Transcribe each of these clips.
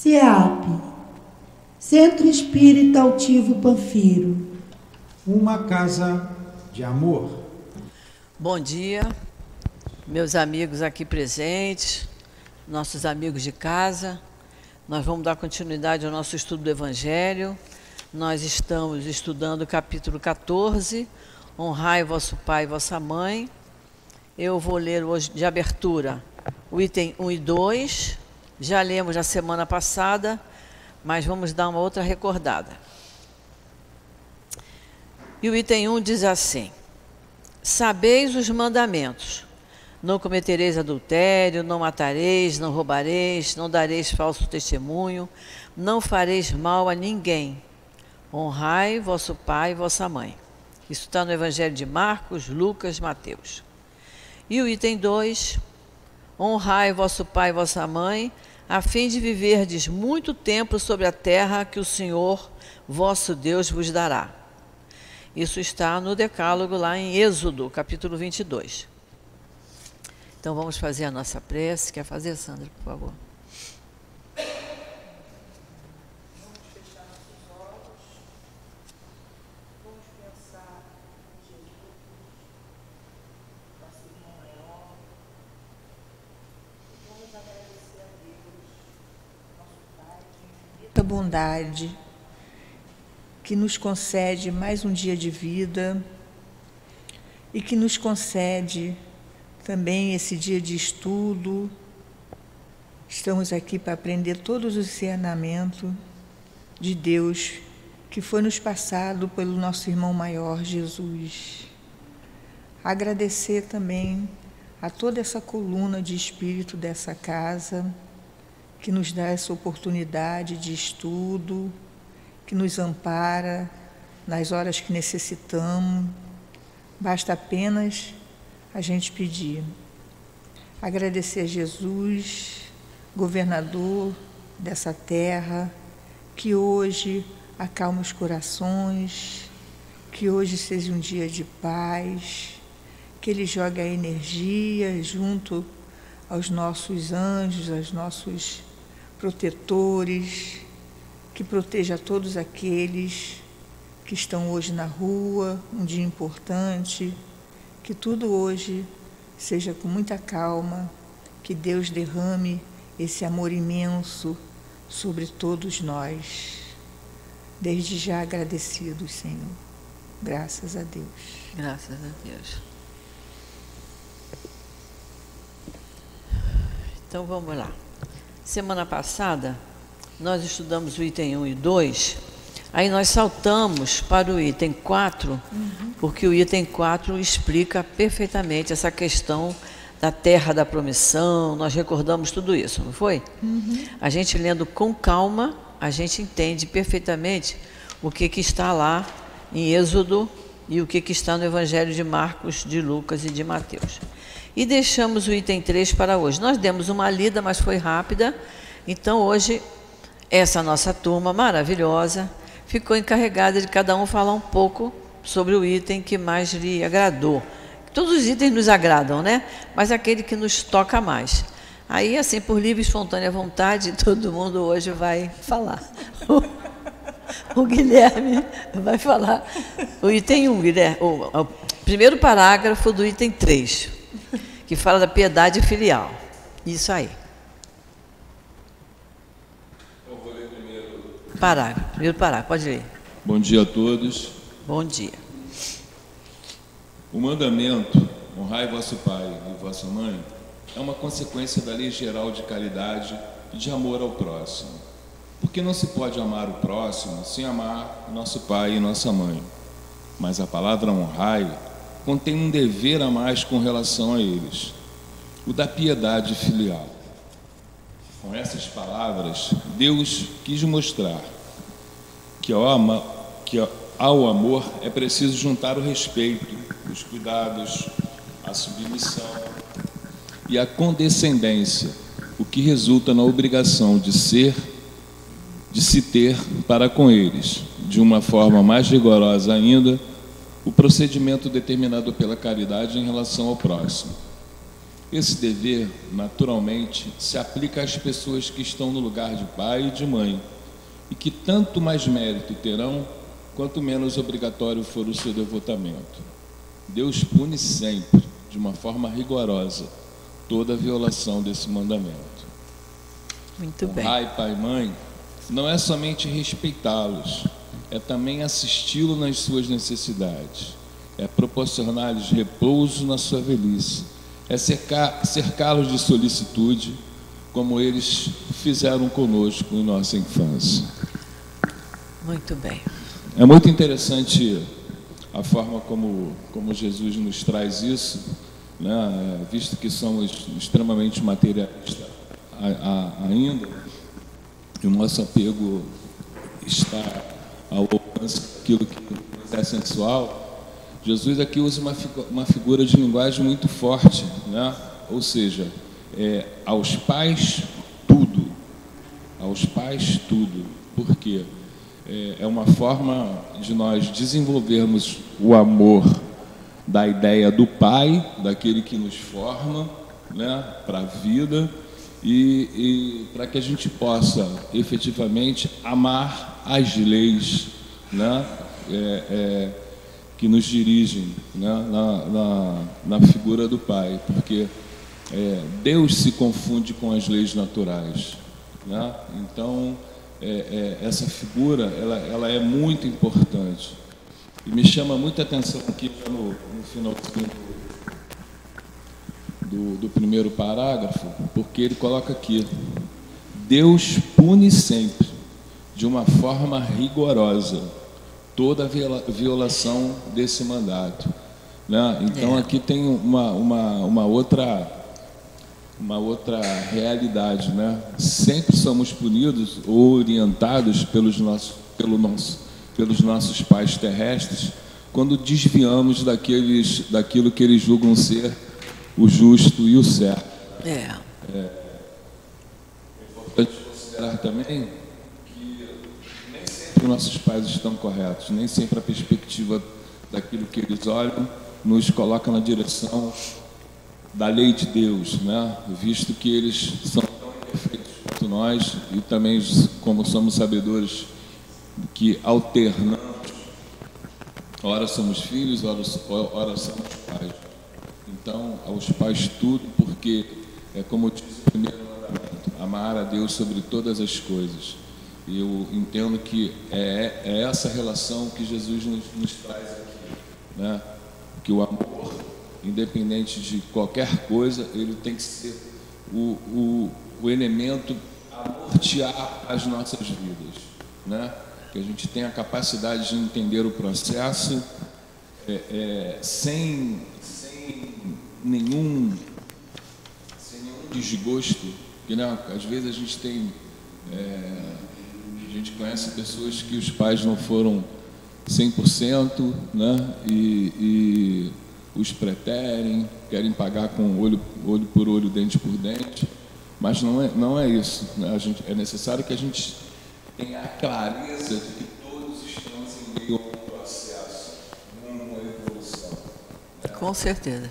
CEAP, Centro Espírita Altivo Panfiro. Uma casa de amor. Bom dia, meus amigos aqui presentes, nossos amigos de casa. Nós vamos dar continuidade ao nosso estudo do Evangelho. Nós estamos estudando o capítulo 14, Honrai vosso pai e vossa mãe. Eu vou ler hoje de abertura o item 1 e 2. Já lemos na semana passada, mas vamos dar uma outra recordada. E o item 1 diz assim: sabeis os mandamentos: não cometereis adultério, não matareis, não roubareis, não dareis falso testemunho, não fareis mal a ninguém. Honrai vosso pai e vossa mãe. Isso está no Evangelho de Marcos, Lucas, Mateus. E o item 2: honrai vosso pai e vossa mãe, a fim de viverdes muito tempo sobre a terra que o Senhor, vosso Deus, vos dará. Isso está no Decálogo, lá em Êxodo, capítulo 22. Então vamos fazer a nossa prece. Quer fazer, Sandra, por favor? Vamos fechar nossos olhos. Vamos pensar em Jesus, nosso irmão maior. Vamos agradecer a Deus, nosso Pai de infinita bondade, que nos concede mais um dia de vida e que nos concede também esse dia de estudo. Estamos aqui para aprender todos os ensinamentos de Deus que foi nos passado pelo nosso irmão maior, Jesus. Agradecer também a toda essa coluna de espírito dessa casa, que nos dá essa oportunidade de estudo, que nos ampara nas horas que necessitamos. Basta apenas a gente pedir. Agradecer a Jesus, governador dessa terra, que hoje acalme os corações, que hoje seja um dia de paz, que Ele jogue a energia junto aos nossos anjos, aos nossos protetores, que proteja todos aqueles que estão hoje na rua, um dia importante, que tudo hoje seja com muita calma, que Deus derrame esse amor imenso sobre todos nós. Desde já agradecidos, Senhor. Graças a Deus. Graças a Deus. Então vamos lá. Semana passada nós estudamos o item 1 e 2, aí nós saltamos para o item 4, porque o item 4 explica perfeitamente essa questão da terra da promissão. Nós recordamos tudo isso, não foi? A gente lendo com calma, a gente entende perfeitamente o que está lá em Êxodo e o que está no Evangelho de Marcos, de Lucas e de Mateus. E deixamos o item 3 para hoje. Nós demos uma lida, mas foi rápida, então hoje essa nossa turma maravilhosa ficou encarregada de cada um falar um pouco sobre o item que mais lhe agradou. Todos os itens nos agradam, né? Mas aquele que nos toca mais. Aí, assim, por livre e espontânea vontade, todo mundo hoje vai falar. O Guilherme vai falar o item 1, Guilherme, o primeiro parágrafo do item 3, que fala da piedade filial. Isso aí. Primeiro parágrafo, pode ler. Bom dia a todos. Bom dia. O mandamento, honrai vosso pai e vossa mãe, é uma consequência da lei geral de caridade e de amor ao próximo. Porque não se pode amar o próximo sem amar nosso pai e nossa mãe. Mas a palavra honrai contém um dever a mais com relação a eles, o da piedade filial. Com essas palavras, Deus quis mostrar que ao amor é preciso juntar o respeito, os cuidados, a submissão e a condescendência, o que resulta na obrigação de se ter para com eles, de uma forma mais rigorosa ainda, o procedimento determinado pela caridade em relação ao próximo. Esse dever, naturalmente, se aplica às pessoas que estão no lugar de pai e de mãe, e que tanto mais mérito terão, quanto menos obrigatório for o seu devotamento. Deus pune sempre, de uma forma rigorosa, toda violação desse mandamento. Muito bem. Pai, pai e mãe não é somente respeitá-los, é também assisti-lo nas suas necessidades, é proporcionar-lhes repouso na sua velhice, é cercá-los de solicitude, como eles fizeram conosco em nossa infância. Muito bem. É muito interessante a forma como Jesus nos traz isso, né? Visto que somos extremamente materialistas ainda, e o nosso apego está ao alcance daquilo que é sensual. Jesus aqui usa uma figura de linguagem muito forte, né? Ou seja, aos pais tudo, aos pais tudo. Por quê? É uma forma de nós desenvolvermos o amor da ideia do pai, daquele que nos forma, né, para a vida, e para que a gente possa efetivamente amar as leis, né, que nos dirigem, né, na figura do pai, porque Deus se confunde com as leis naturais, né? Então essa figura ela é muito importante, e me chama muita atenção aqui no finalzinho do primeiro parágrafo, porque ele coloca aqui: Deus pune sempre, de uma forma rigorosa, toda violação desse mandato, né? Então aqui tem uma outra realidade, né? Sempre somos punidos ou orientados pelos nossos pais terrestres quando desviamos daquilo que eles julgam ser o justo e o certo. É importante considerar também que nem sempre nossos pais estão corretos, nem sempre a perspectiva daquilo que eles olham nos coloca na direção da lei de Deus, né? Visto que eles são tão imperfeitos quanto nós, e também, como somos sabedores que alternamos, ora somos filhos, ora somos pais. Então, aos pais tudo, porque como diz o primeiro mandamento, amar a Deus sobre todas as coisas. E eu entendo que é essa relação que Jesus nos traz aqui, né? Que o amor, independente de qualquer coisa, ele tem que ser o elemento a nortear as nossas vidas, né? Que a gente tenha a capacidade de entender o processo sem nenhum desgosto, porque, né, às vezes a gente conhece pessoas que os pais não foram 100%, né? E os preterem, querem pagar com olho por olho, dente por dente, mas não é isso, né? É necessário que a gente tenha a clareza de que todos estamos em meio a um processo, uma evolução, né? Com certeza.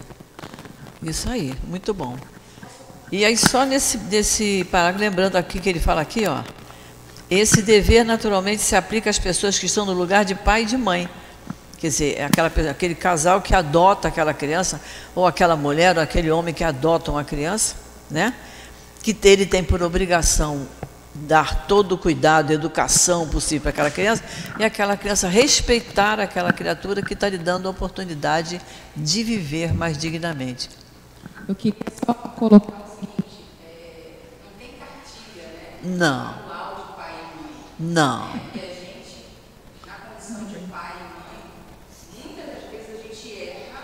Isso aí, muito bom. E aí só desse parágrafo, lembrando aqui que ele fala aqui, ó, esse dever naturalmente se aplica às pessoas que estão no lugar de pai e de mãe. Quer dizer, aquele casal que adota aquela criança, ou aquela mulher, ou aquele homem que adota uma criança, né? Que ele tem por obrigação dar todo o cuidado, educação possível para aquela criança, e aquela criança respeitar aquela criatura que está lhe dando a oportunidade de viver mais dignamente. Eu queria só colocar o seguinte, não tem cartilha, né? Não. Manual de pai e mãe. Não. E a gente, na condição de pai e mãe, muitas das vezes a gente erra,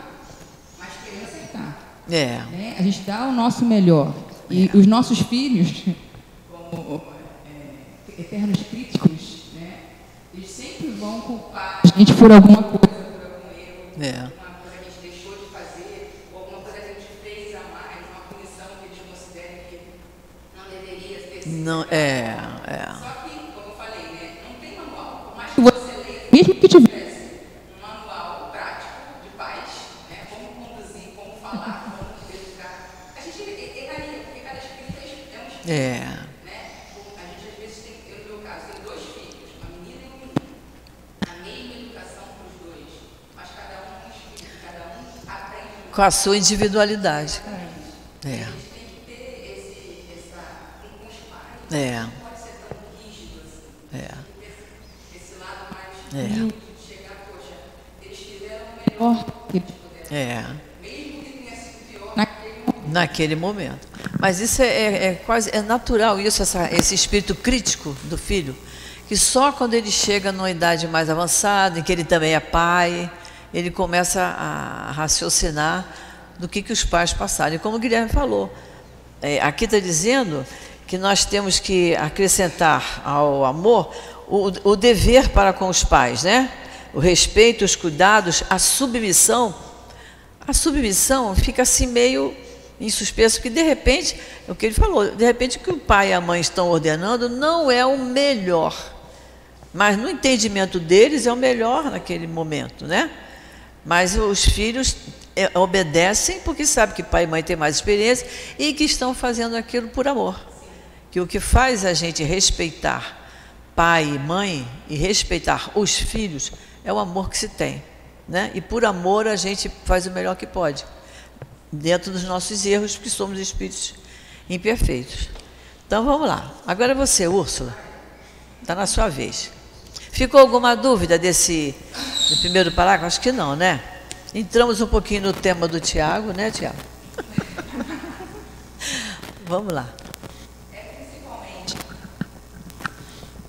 mas querendo acertar. Né? A gente dá o nosso melhor. E os nossos filhos, como eternos críticos, né? Eles sempre vão culpar a gente por alguma coisa, por algum erro, alguma coisa que a gente deixou de fazer, ou alguma coisa que a gente fez a mais, uma punição que eles consideram que não deveria ter sido. Não, Só que, como eu falei, né? Não tem manual. Por mais que você leia, mesmo que tivesse um manual prático de pais, né? Como conduzir, como falar, como educar, a gente É. A gente às vezes tem, eu no meu caso, tenho 2 filhos, uma menina e um menino. A mesma educação para os 2, mas cada um com espírito, cada um aprende Com a sua individualidade. A gente tem que ter com os pais, não pode ser tão rígido assim. Esse lado mais humilde de chegar, poxa, eles fizeram o melhor que eles puderam. Mesmo que tenha sido pior naquele momento. Mas isso é natural, esse espírito crítico do filho, que só quando ele chega numa idade mais avançada, em que ele também é pai, ele começa a raciocinar do que os pais passaram. E como o Guilherme falou, aqui está dizendo que nós temos que acrescentar ao amor o dever para com os pais, né? O respeito, os cuidados, a submissão. A submissão fica assim meio em suspenso, porque de repente, é o que ele falou, de repente o que o pai e a mãe estão ordenando não é o melhor, mas no entendimento deles é o melhor naquele momento, né? Mas os filhos obedecem porque sabem que pai e mãe têm mais experiência e que estão fazendo aquilo por amor. Que o que faz a gente respeitar pai e mãe e respeitar os filhos é o amor que se tem, né? E por amor a gente faz o melhor que pode, dentro dos nossos erros, porque somos espíritos imperfeitos. Então vamos lá. Agora você, Úrsula, está na sua vez. Ficou alguma dúvida do primeiro parágrafo? Acho que não, né? Entramos um pouquinho no tema do Tiago, né, Tiago? Vamos lá.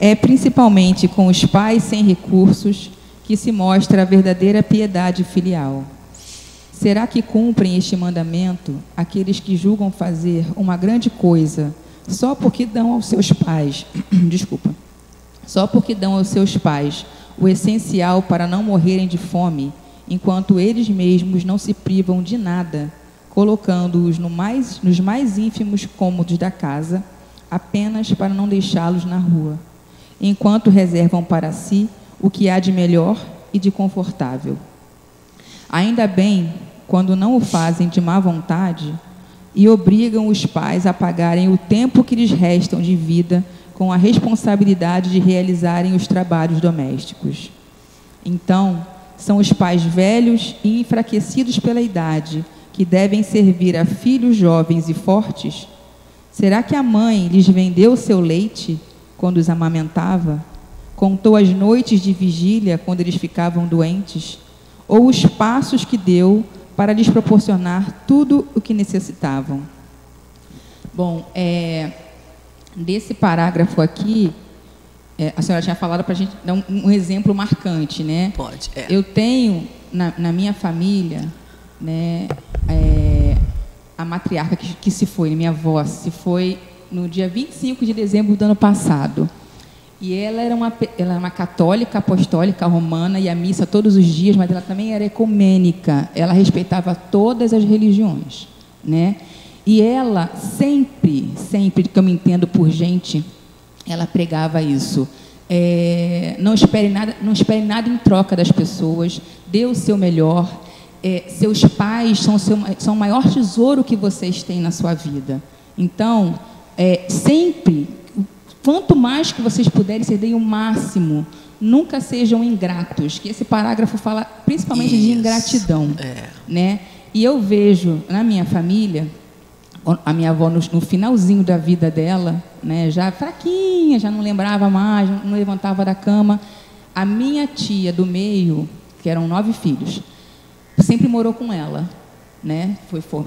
É principalmente com os pais sem recursos que se mostra a verdadeira piedade filial. Será que cumprem este mandamento aqueles que julgam fazer uma grande coisa só porque dão aos seus pais, só porque dão aos seus pais o essencial para não morrerem de fome, enquanto eles mesmos não se privam de nada, colocando-os nos mais ínfimos cômodos da casa, apenas para não deixá-los na rua, enquanto reservam para si o que há de melhor e de confortável? Ainda bem quando não o fazem de má vontade e obrigam os pais a pagarem o tempo que lhes restam de vida com a responsabilidade de realizarem os trabalhos domésticos. Então, são os pais velhos e enfraquecidos pela idade que devem servir a filhos jovens e fortes? Será que a mãe lhes vendeu o seu leite quando os amamentava? Contou as noites de vigília quando eles ficavam doentes? Ou os passos que deu para lhes proporcionar tudo o que necessitavam? Bom, desse parágrafo aqui, a senhora tinha falado para a gente dar um exemplo marcante, né? Pode. Eu tenho, na minha família, né, a matriarca que se foi, minha avó, se foi no dia 25 de dezembro do ano passado. E ela era uma católica, apostólica, romana, ia à missa todos os dias, mas ela também era ecumênica, ela respeitava todas as religiões, né? E ela sempre que eu me entendo por gente, ela pregava isso. Não espere nada em troca das pessoas, dê o seu melhor. Seus pais são o maior tesouro que vocês têm na sua vida. Então, sempre, quanto mais que vocês puderem, vocês deem o máximo. Nunca sejam ingratos, que esse parágrafo fala principalmente de ingratidão. Né? E eu vejo na minha família, a minha avó no finalzinho da vida dela, né, já fraquinha, já não lembrava mais, não levantava da cama. A minha tia do meio, que eram 9 filhos, sempre morou com ela, né?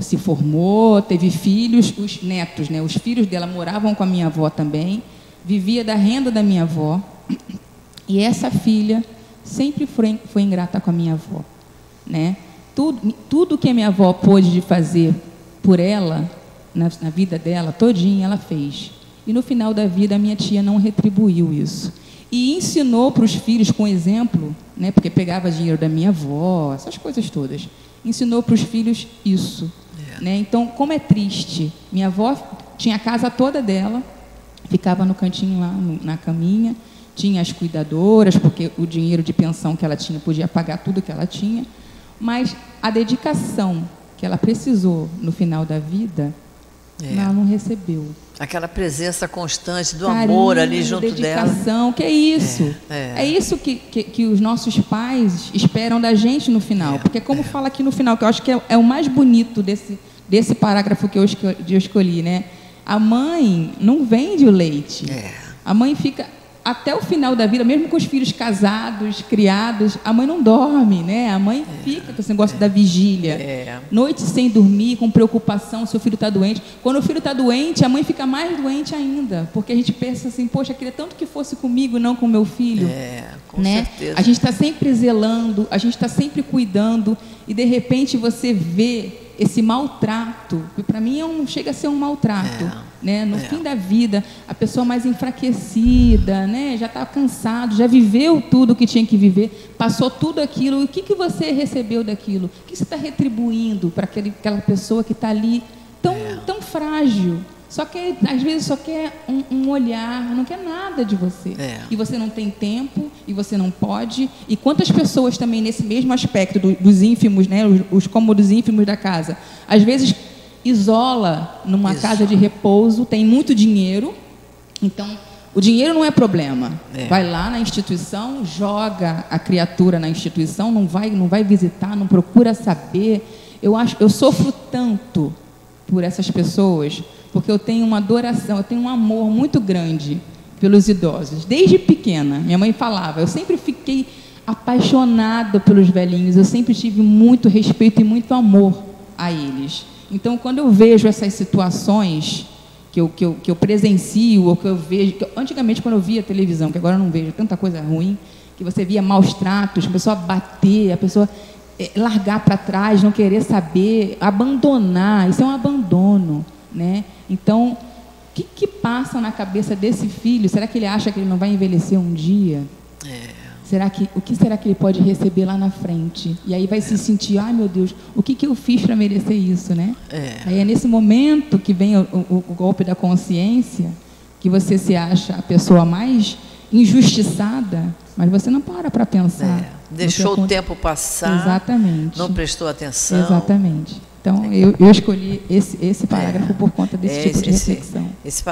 Se formou, teve filhos, os netos, né? Os filhos dela moravam com a minha avó também, vivia da renda da minha avó, e essa filha sempre foi ingrata com a minha avó, né? Tudo que a minha avó pôde fazer por ela, na vida dela, todinha ela fez. E no final da vida, a minha tia não retribuiu isso. E ensinou para os filhos com exemplo, né, porque pegava dinheiro da minha avó, essas coisas todas. Ensinou para os filhos isso. Né? Então, como é triste. Minha avó tinha a casa toda dela, ficava no cantinho lá, na caminha, tinha as cuidadoras, porque o dinheiro de pensão que ela tinha podia pagar tudo que ela tinha, mas a dedicação que ela precisou no final da vida, ela não recebeu. Aquela presença constante do amor ali junto dedicação, dela. Que é isso. É isso que os nossos pais esperam da gente no final. Porque como fala aqui no final, que eu acho que é o mais bonito desse parágrafo que eu escolhi, né? A mãe não vende o leite. A mãe fica até o final da vida, mesmo com os filhos casados, criados, a mãe não dorme, né? A mãe fica com esse negócio da vigília. Noite sem dormir, com preocupação, seu filho está doente. Quando o filho está doente, a mãe fica mais doente ainda, porque a gente pensa assim, poxa, queria tanto que fosse comigo, não com meu filho. Com certeza. A gente está sempre zelando, a gente está sempre cuidando, e de repente você vê esse maltrato, que para mim chega a ser um maltrato, né? No fim da vida, a pessoa mais enfraquecida, né? Já está cansado, já viveu tudo o que tinha que viver, passou tudo aquilo, e o que você recebeu daquilo? O que você está retribuindo para aquela pessoa que está ali tão frágil? Às vezes só quer um olhar, não quer nada de você. E você não tem tempo, e você não pode. E quantas pessoas também nesse mesmo aspecto dos ínfimos, né, os cômodos ínfimos da casa, às vezes isola numa casa de repouso, tem muito dinheiro, então o dinheiro não é problema. Vai lá na instituição, joga a criatura na instituição, não vai visitar, não procura saber. Eu sofro tanto por essas pessoas, porque eu tenho uma adoração, eu tenho um amor muito grande pelos idosos. Desde pequena, minha mãe falava, eu sempre fiquei apaixonada pelos velhinhos, eu sempre tive muito respeito e muito amor a eles. Então, quando eu vejo essas situações que eu presencio, ou que eu vejo... Antigamente, quando eu via televisão, que agora eu não vejo tanta coisa ruim, que você via maus tratos, a pessoa bater, a pessoa largar para trás, não querer saber, abandonar, isso é um abandono, né? Então, o que passa na cabeça desse filho? Será que ele acha que ele não vai envelhecer um dia? O que será que ele pode receber lá na frente? E aí vai se sentir, ai meu Deus, o que eu fiz para merecer isso, né? Aí é nesse momento que vem o golpe da consciência, que você se acha a pessoa mais injustiçada, mas você não para pensar. Deixou o tempo passar. Exatamente. Não prestou atenção. Exatamente. Então, eu escolhi esse parágrafo por conta desse tipo de reflexão.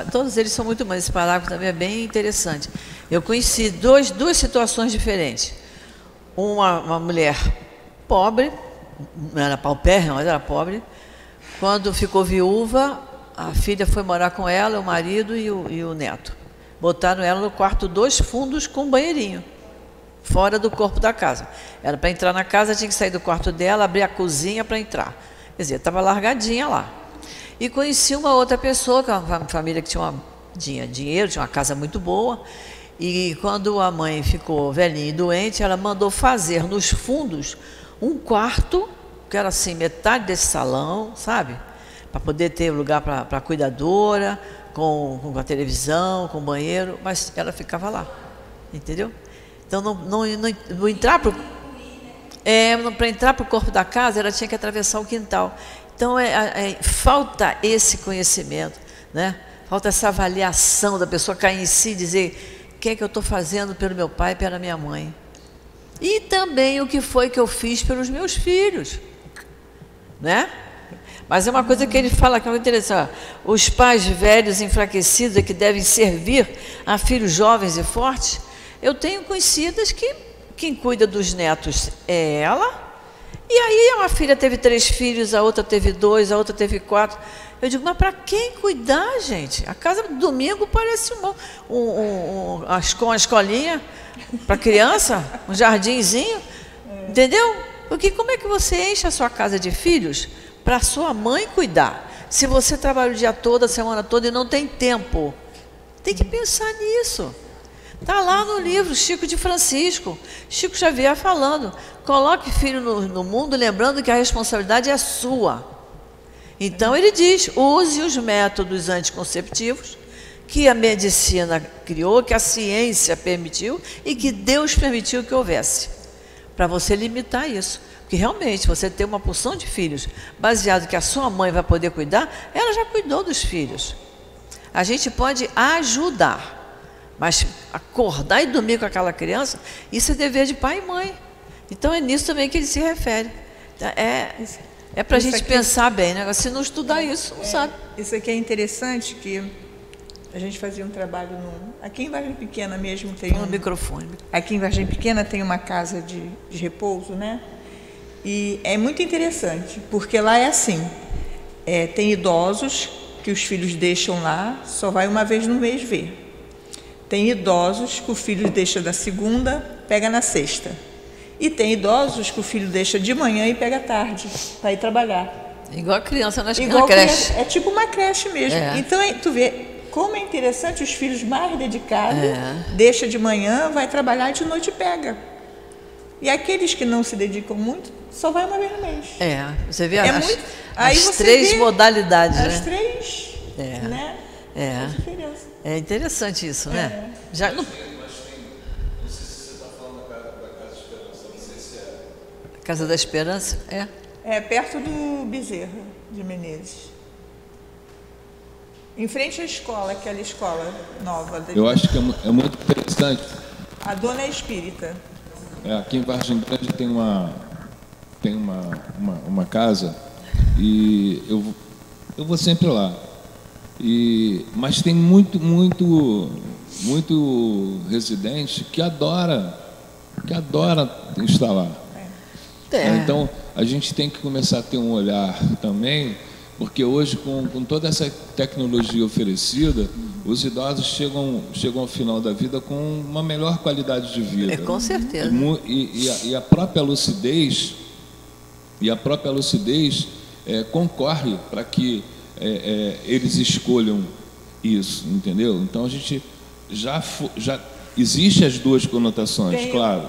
Todos eles são muito bons. Esse parágrafo também é bem interessante. Eu conheci duas situações diferentes. Uma mulher pobre, não era paupérrima, mas era pobre. Quando ficou viúva, a filha foi morar com ela, o marido e o neto. Botaram ela no quarto 2 fundos com um banheirinho, fora do corpo da casa. Era para entrar na casa, tinha que sair do quarto dela, abrir a cozinha para entrar. Quer dizer, estava largadinha lá. E conheci uma outra pessoa, que é uma família que tinha dinheiro, tinha uma casa muito boa. E quando a mãe ficou velhinha e doente, ela mandou fazer nos fundos um quarto, que era assim, metade desse salão, sabe? Para poder ter lugar para a cuidadora, com a televisão, com o banheiro, mas ela ficava lá, entendeu? Então, não entrar para entrar para o corpo da casa, ela tinha que atravessar o quintal. Então, falta esse conhecimento, né? Falta essa avaliação da pessoa cair em si e dizer o que é que eu estou fazendo pelo meu pai e pela minha mãe. E também o que foi que eu fiz pelos meus filhos, né? Mas é uma coisa que ele fala que é muito interessante. Os pais velhos enfraquecidos é que devem servir a filhos jovens e fortes. Eu tenho conhecidas que quem cuida dos netos é ela. E aí uma filha teve 3 filhos, a outra teve 2, a outra teve 4. Eu digo, mas para quem cuidar, gente? A casa do domingo parece uma escolinha para criança, um jardinzinho, entendeu? Porque como é que você enche a sua casa de filhos para sua mãe cuidar? Se você trabalha o dia todo, a semana toda e não tem tempo, tem que pensar nisso. Está lá no livro Chico de Francisco, Chico Xavier falando, coloque filho no mundo, lembrando que a responsabilidade é sua. Então ele diz, use os métodos anticonceptivos que a medicina criou, que a ciência permitiu e que Deus permitiu que houvesse, para você limitar isso. Porque realmente você ter uma porção de filhos baseado que a sua mãe vai poder cuidar, ela já cuidou dos filhos. A gente pode ajudar, mas acordar e dormir com aquela criança, isso é dever de pai e mãe. Então é nisso também que ele se refere. É para a gente pensar bem, né? Se não estudar isso, não sabe. Isso aqui é interessante, que a gente fazia um trabalho aqui em Vargem Pequena mesmo tem microfone. Aqui em Vargem Pequena tem uma casa de repouso, né? E é muito interessante, porque lá é assim, tem idosos que os filhos deixam lá, só vai uma vez no mês ver. Tem idosos que o filho deixa da segunda, pega na sexta. E tem idosos que o filho deixa de manhã e pega à tarde, para ir trabalhar. Igual a criança na creche. É tipo uma creche mesmo. Então, tu vê como é interessante, os filhos mais dedicados, deixa de manhã, vai trabalhar, de noite pega. E aqueles que não se dedicam muito, só vai uma vez no mês. Você vê as três modalidades. As três, né? A diferença. É interessante isso, né? Já não... Não sei se você está falando da Casa da Esperança, não sei se é. Casa da Esperança? É perto do Bezerra de Menezes. Em frente à escola, aquela escola nova. Eu acho que é muito interessante. A dona é espírita. Aqui em Vargem Grande tem uma casa e eu vou sempre lá. Mas tem muito residente que adora estar lá. Então a gente tem que começar a ter um olhar também, porque hoje com toda essa tecnologia oferecida, os idosos chegam ao final da vida com uma melhor qualidade de vida. Com certeza. E a própria lucidez concorre para que eles escolham isso, entendeu? Então a gente já existe as duas conotações, claro,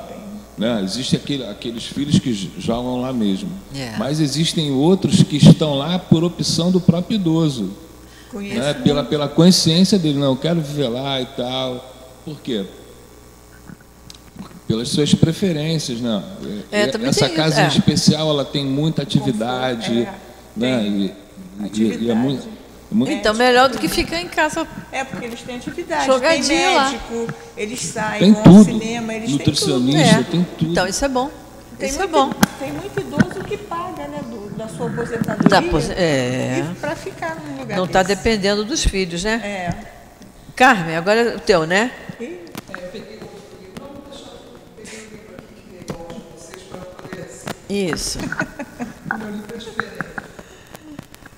né? Existem aqueles filhos que jogam lá mesmo, mas existem outros que estão lá por opção do próprio idoso, né? Pela consciência dele, não, eu quero viver lá e tal. Por quê? Pelas suas preferências, né? Essa casa em especial, ela tem muita atividade, né? E é muito, então, melhor do que ficar em casa. Porque eles têm atividade, jogadinho tem médico, lá. Eles saem, tem vão tudo, ao cinema, eles nutricionista, têm tem tudo. Então, isso é bom. Tem muito idoso que paga, né, da sua aposentadoria para ficar num lugar não está desse. dependendo dos filhos, né? Carmen, agora é o teu, né? Isso.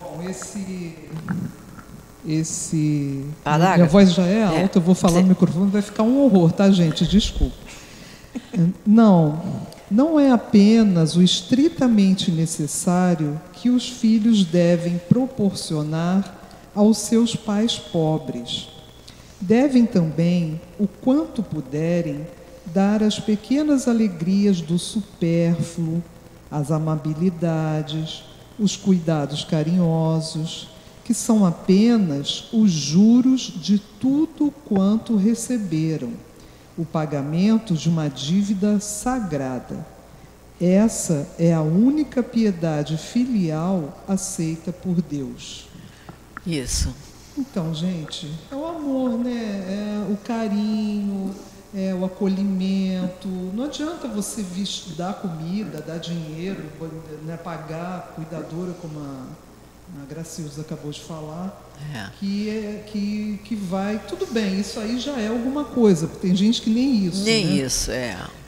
Bom, esse parágrafo. Minha voz já é alta, eu vou falar no microfone, vai ficar um horror, tá, gente? Desculpa. Não é apenas o estritamente necessário que os filhos devem proporcionar aos seus pais pobres. Devem também, o quanto puderem, dar as pequenas alegrias do supérfluo, as amabilidades, os cuidados carinhosos, que são apenas os juros de tudo quanto receberam, o pagamento de uma dívida sagrada. Essa é a única piedade filial aceita por Deus. Isso. Então, gente, é o amor, né? É o carinho, é o acolhimento. Não adianta você dar comida, dar dinheiro, né, pagar cuidadora, como a Gracilza acabou de falar, que vai... Tudo bem, isso aí já é alguma coisa, porque tem gente que nem isso. Isso,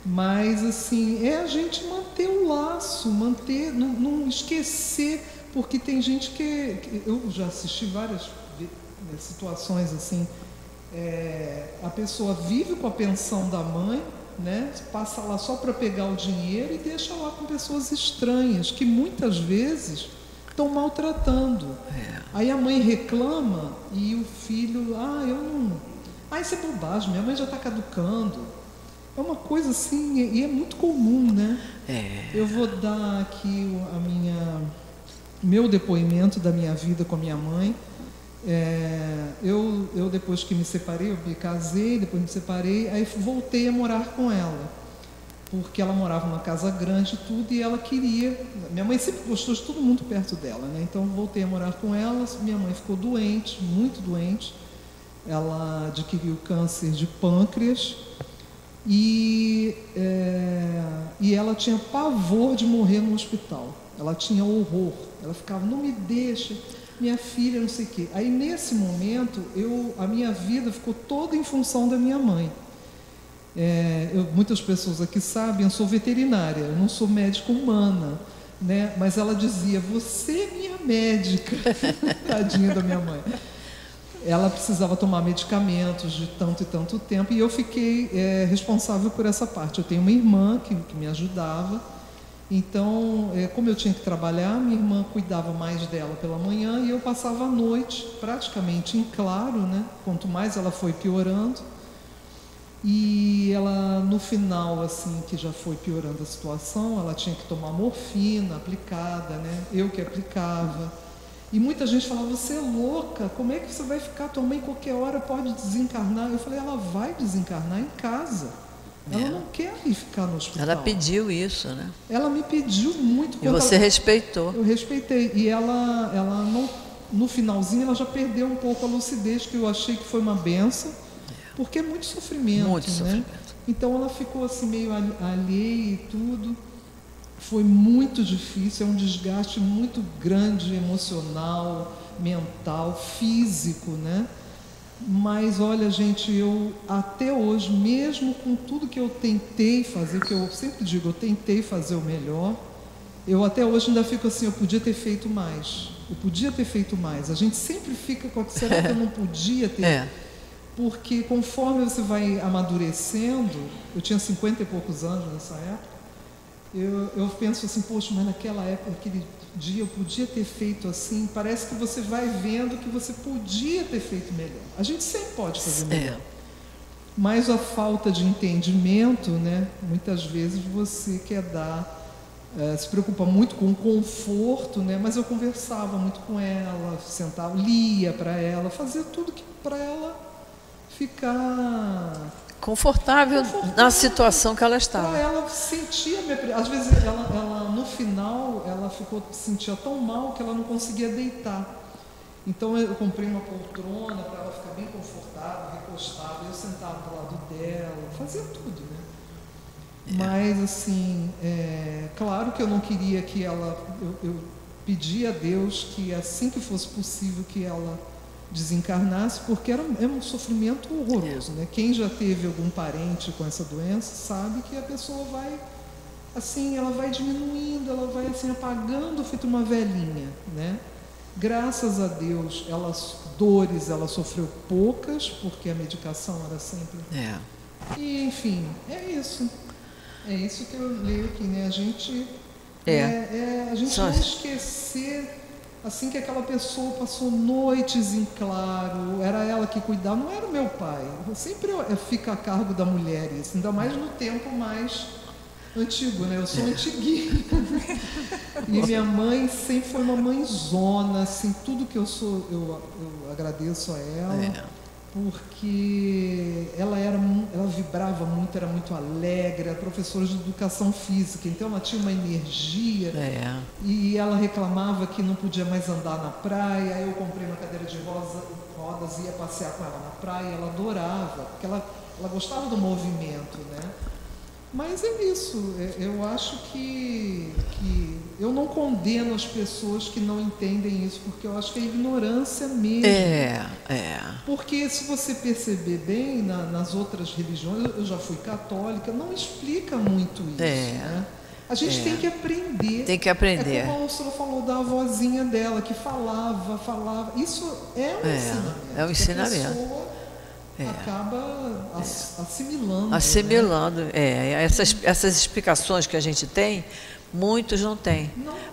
Mas, assim, a gente manter o laço, não esquecer, porque tem gente que... Eu já assisti várias situações assim, a pessoa vive com a pensão da mãe, né, passa lá só para pegar o dinheiro e deixa lá com pessoas estranhas, que muitas vezes estão maltratando. Aí a mãe reclama e o filho, isso é bobagem, minha mãe já está caducando. É uma coisa assim, e é muito comum, né? Eu vou dar aqui meu depoimento da minha vida com a minha mãe. Eu depois que me separei, eu me casei, depois me separei, aí voltei a morar com ela, porque ela morava numa casa grande e tudo, e ela queria... Minha mãe sempre gostou de todo mundo perto dela, né? Então voltei a morar com ela, minha mãe ficou doente, muito doente, ela adquiriu câncer de pâncreas, e ela tinha pavor de morrer no hospital. ela tinha horror. Ela ficava, não me deixa, minha filha, não sei o quê. Aí, nesse momento, a minha vida ficou toda em função da minha mãe. Muitas pessoas aqui sabem, eu sou veterinária, eu não sou médica humana, né? Mas ela dizia, você é minha médica. Tadinha da minha mãe. Ela precisava tomar medicamentos de tanto e tanto tempo, e eu fiquei responsável por essa parte. Eu tenho uma irmã que me ajudava, então, como eu tinha que trabalhar, minha irmã cuidava mais dela pela manhã, e eu passava a noite praticamente em claro, né? Quanto mais ela foi piorando, e ela, no final, assim, que já foi piorando a situação, ela tinha que tomar morfina aplicada, né? Eu que aplicava. E muita gente falava, você é louca, como é que você vai ficar? Tua mãe qualquer hora pode desencarnar. Eu falei, ela vai desencarnar em casa. Ela não quer ir ficar no hospital. Ela pediu isso, né? Ela me pediu muito. E você respeitou. Eu respeitei. E ela não, no finalzinho, ela já perdeu um pouco a lucidez, que eu achei que foi uma benção, porque é muito sofrimento, muito, né? sofrimento. Então ela ficou assim meio alheia e tudo. Foi muito difícil, é um desgaste muito grande, emocional, mental, físico, né? Mas, olha, gente, eu até hoje, mesmo com tudo que eu tentei fazer, que eu sempre digo, eu tentei fazer o melhor, eu até hoje ainda fico assim, eu podia ter feito mais. Eu podia ter feito mais. A gente sempre fica com, será que eu não podia ter? Porque conforme você vai amadurecendo, eu tinha 50 e poucos anos nessa época, eu penso assim, poxa, mas naquela época, aquele dia eu podia ter feito assim. Parece que você vai vendo que você podia ter feito melhor. A gente sempre pode fazer melhor. Mas a falta de entendimento, né? Muitas vezes você quer dar, se preocupa muito com o conforto, né? Mas eu conversava muito com ela, sentava, lia para ela, fazia tudo que para ela ficar confortável na situação que ela estava. Ela sentia, às vezes ela no final ela sentia tão mal que ela não conseguia deitar. Então eu comprei uma poltrona para ela ficar bem confortável, recostada, eu sentava do lado dela, fazia tudo, né? Mas assim, claro que eu não queria que ela, eu pedi a Deus que assim que fosse possível que ela desencarnasse, porque é um sofrimento horroroso, né? Quem já teve algum parente com essa doença sabe que a pessoa vai, assim, ela vai diminuindo, ela vai assim apagando, feito uma velhinha, né? Graças a Deus, dores ela sofreu poucas, porque a medicação era sempre... E, enfim, é isso que eu leio aqui, né? A gente a gente não esquecer assim que aquela pessoa passou noites em claro, era ela que cuidava, não era o meu pai. Sempre fica a cargo da mulher isso, ainda mais no tempo mais antigo, né? Eu sou antiguinha. E minha mãe sempre foi uma mãezona, assim, tudo que eu sou, eu agradeço a ela, porque ela vibrava muito, era muito alegre, era professora de educação física, então ela tinha uma energia, e ela reclamava que não podia mais andar na praia. Aí eu comprei uma cadeira de rodas e ia passear com ela na praia, ela adorava, porque ela gostava do movimento, né? Mas é isso, eu acho que eu não condeno as pessoas que não entendem isso, porque eu acho que é ignorância mesmo. Porque se você perceber bem, nas outras religiões, eu já fui católica, não explica muito isso, né? A gente tem que aprender. Tem que aprender. É como a Úrsula falou da avózinha dela, que falava. Isso é um ensinamento. É um ensinamento. Acaba assimilando. Assimilando, né? Essas explicações que a gente tem, muitos não têm.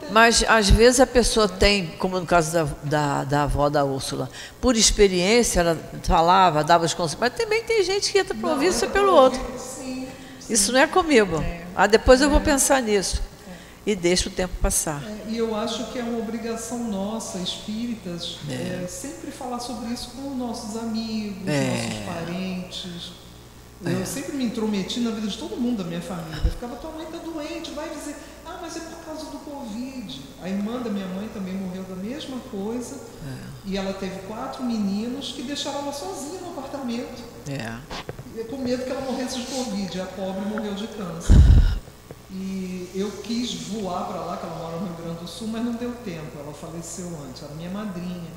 Mas, às vezes, a pessoa tem, como no caso da avó da Úrsula, por experiência, ela falava, dava os conselhos, mas também tem gente que entra para ouvir isso pelo outro. Sim. Isso não é comigo. Depois eu vou pensar nisso. E deixa o tempo passar. E eu acho que é uma obrigação nossa, espíritas, sempre falar sobre isso com nossos amigos, nossos parentes. Eu sempre me intrometi na vida de todo mundo da minha família. Eu ficava, tua mãe está doente, vai dizer, mas é por causa do Covid. A irmã da minha mãe também morreu da mesma coisa. E ela teve 4 meninos que deixaram ela sozinha no apartamento. Com medo que ela morresse de Covid. A pobre morreu de câncer. E eu quis voar para lá, que ela mora no Rio Grande do Sul, mas não deu tempo, ela faleceu antes, era minha madrinha.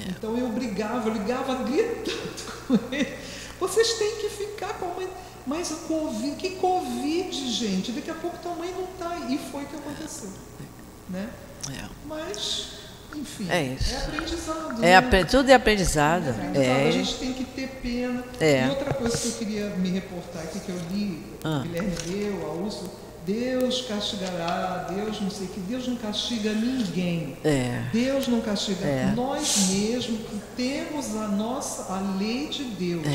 Então eu ligava gritando com ele, vocês têm que ficar com a mãe, mas a Covid, que Covid, gente, daqui a pouco tua mãe não está aí, e foi o que aconteceu, né? Mas, enfim, é aprendizado, né? Tudo é aprendizado. A gente tem que ter pena. E outra coisa que eu queria me reportar aqui, que eu li, o Guilherme leu, a Úrsula, Deus castigará, Deus não sei o que, Deus não castiga ninguém. Deus não castiga. Nós mesmos que temos a lei de Deus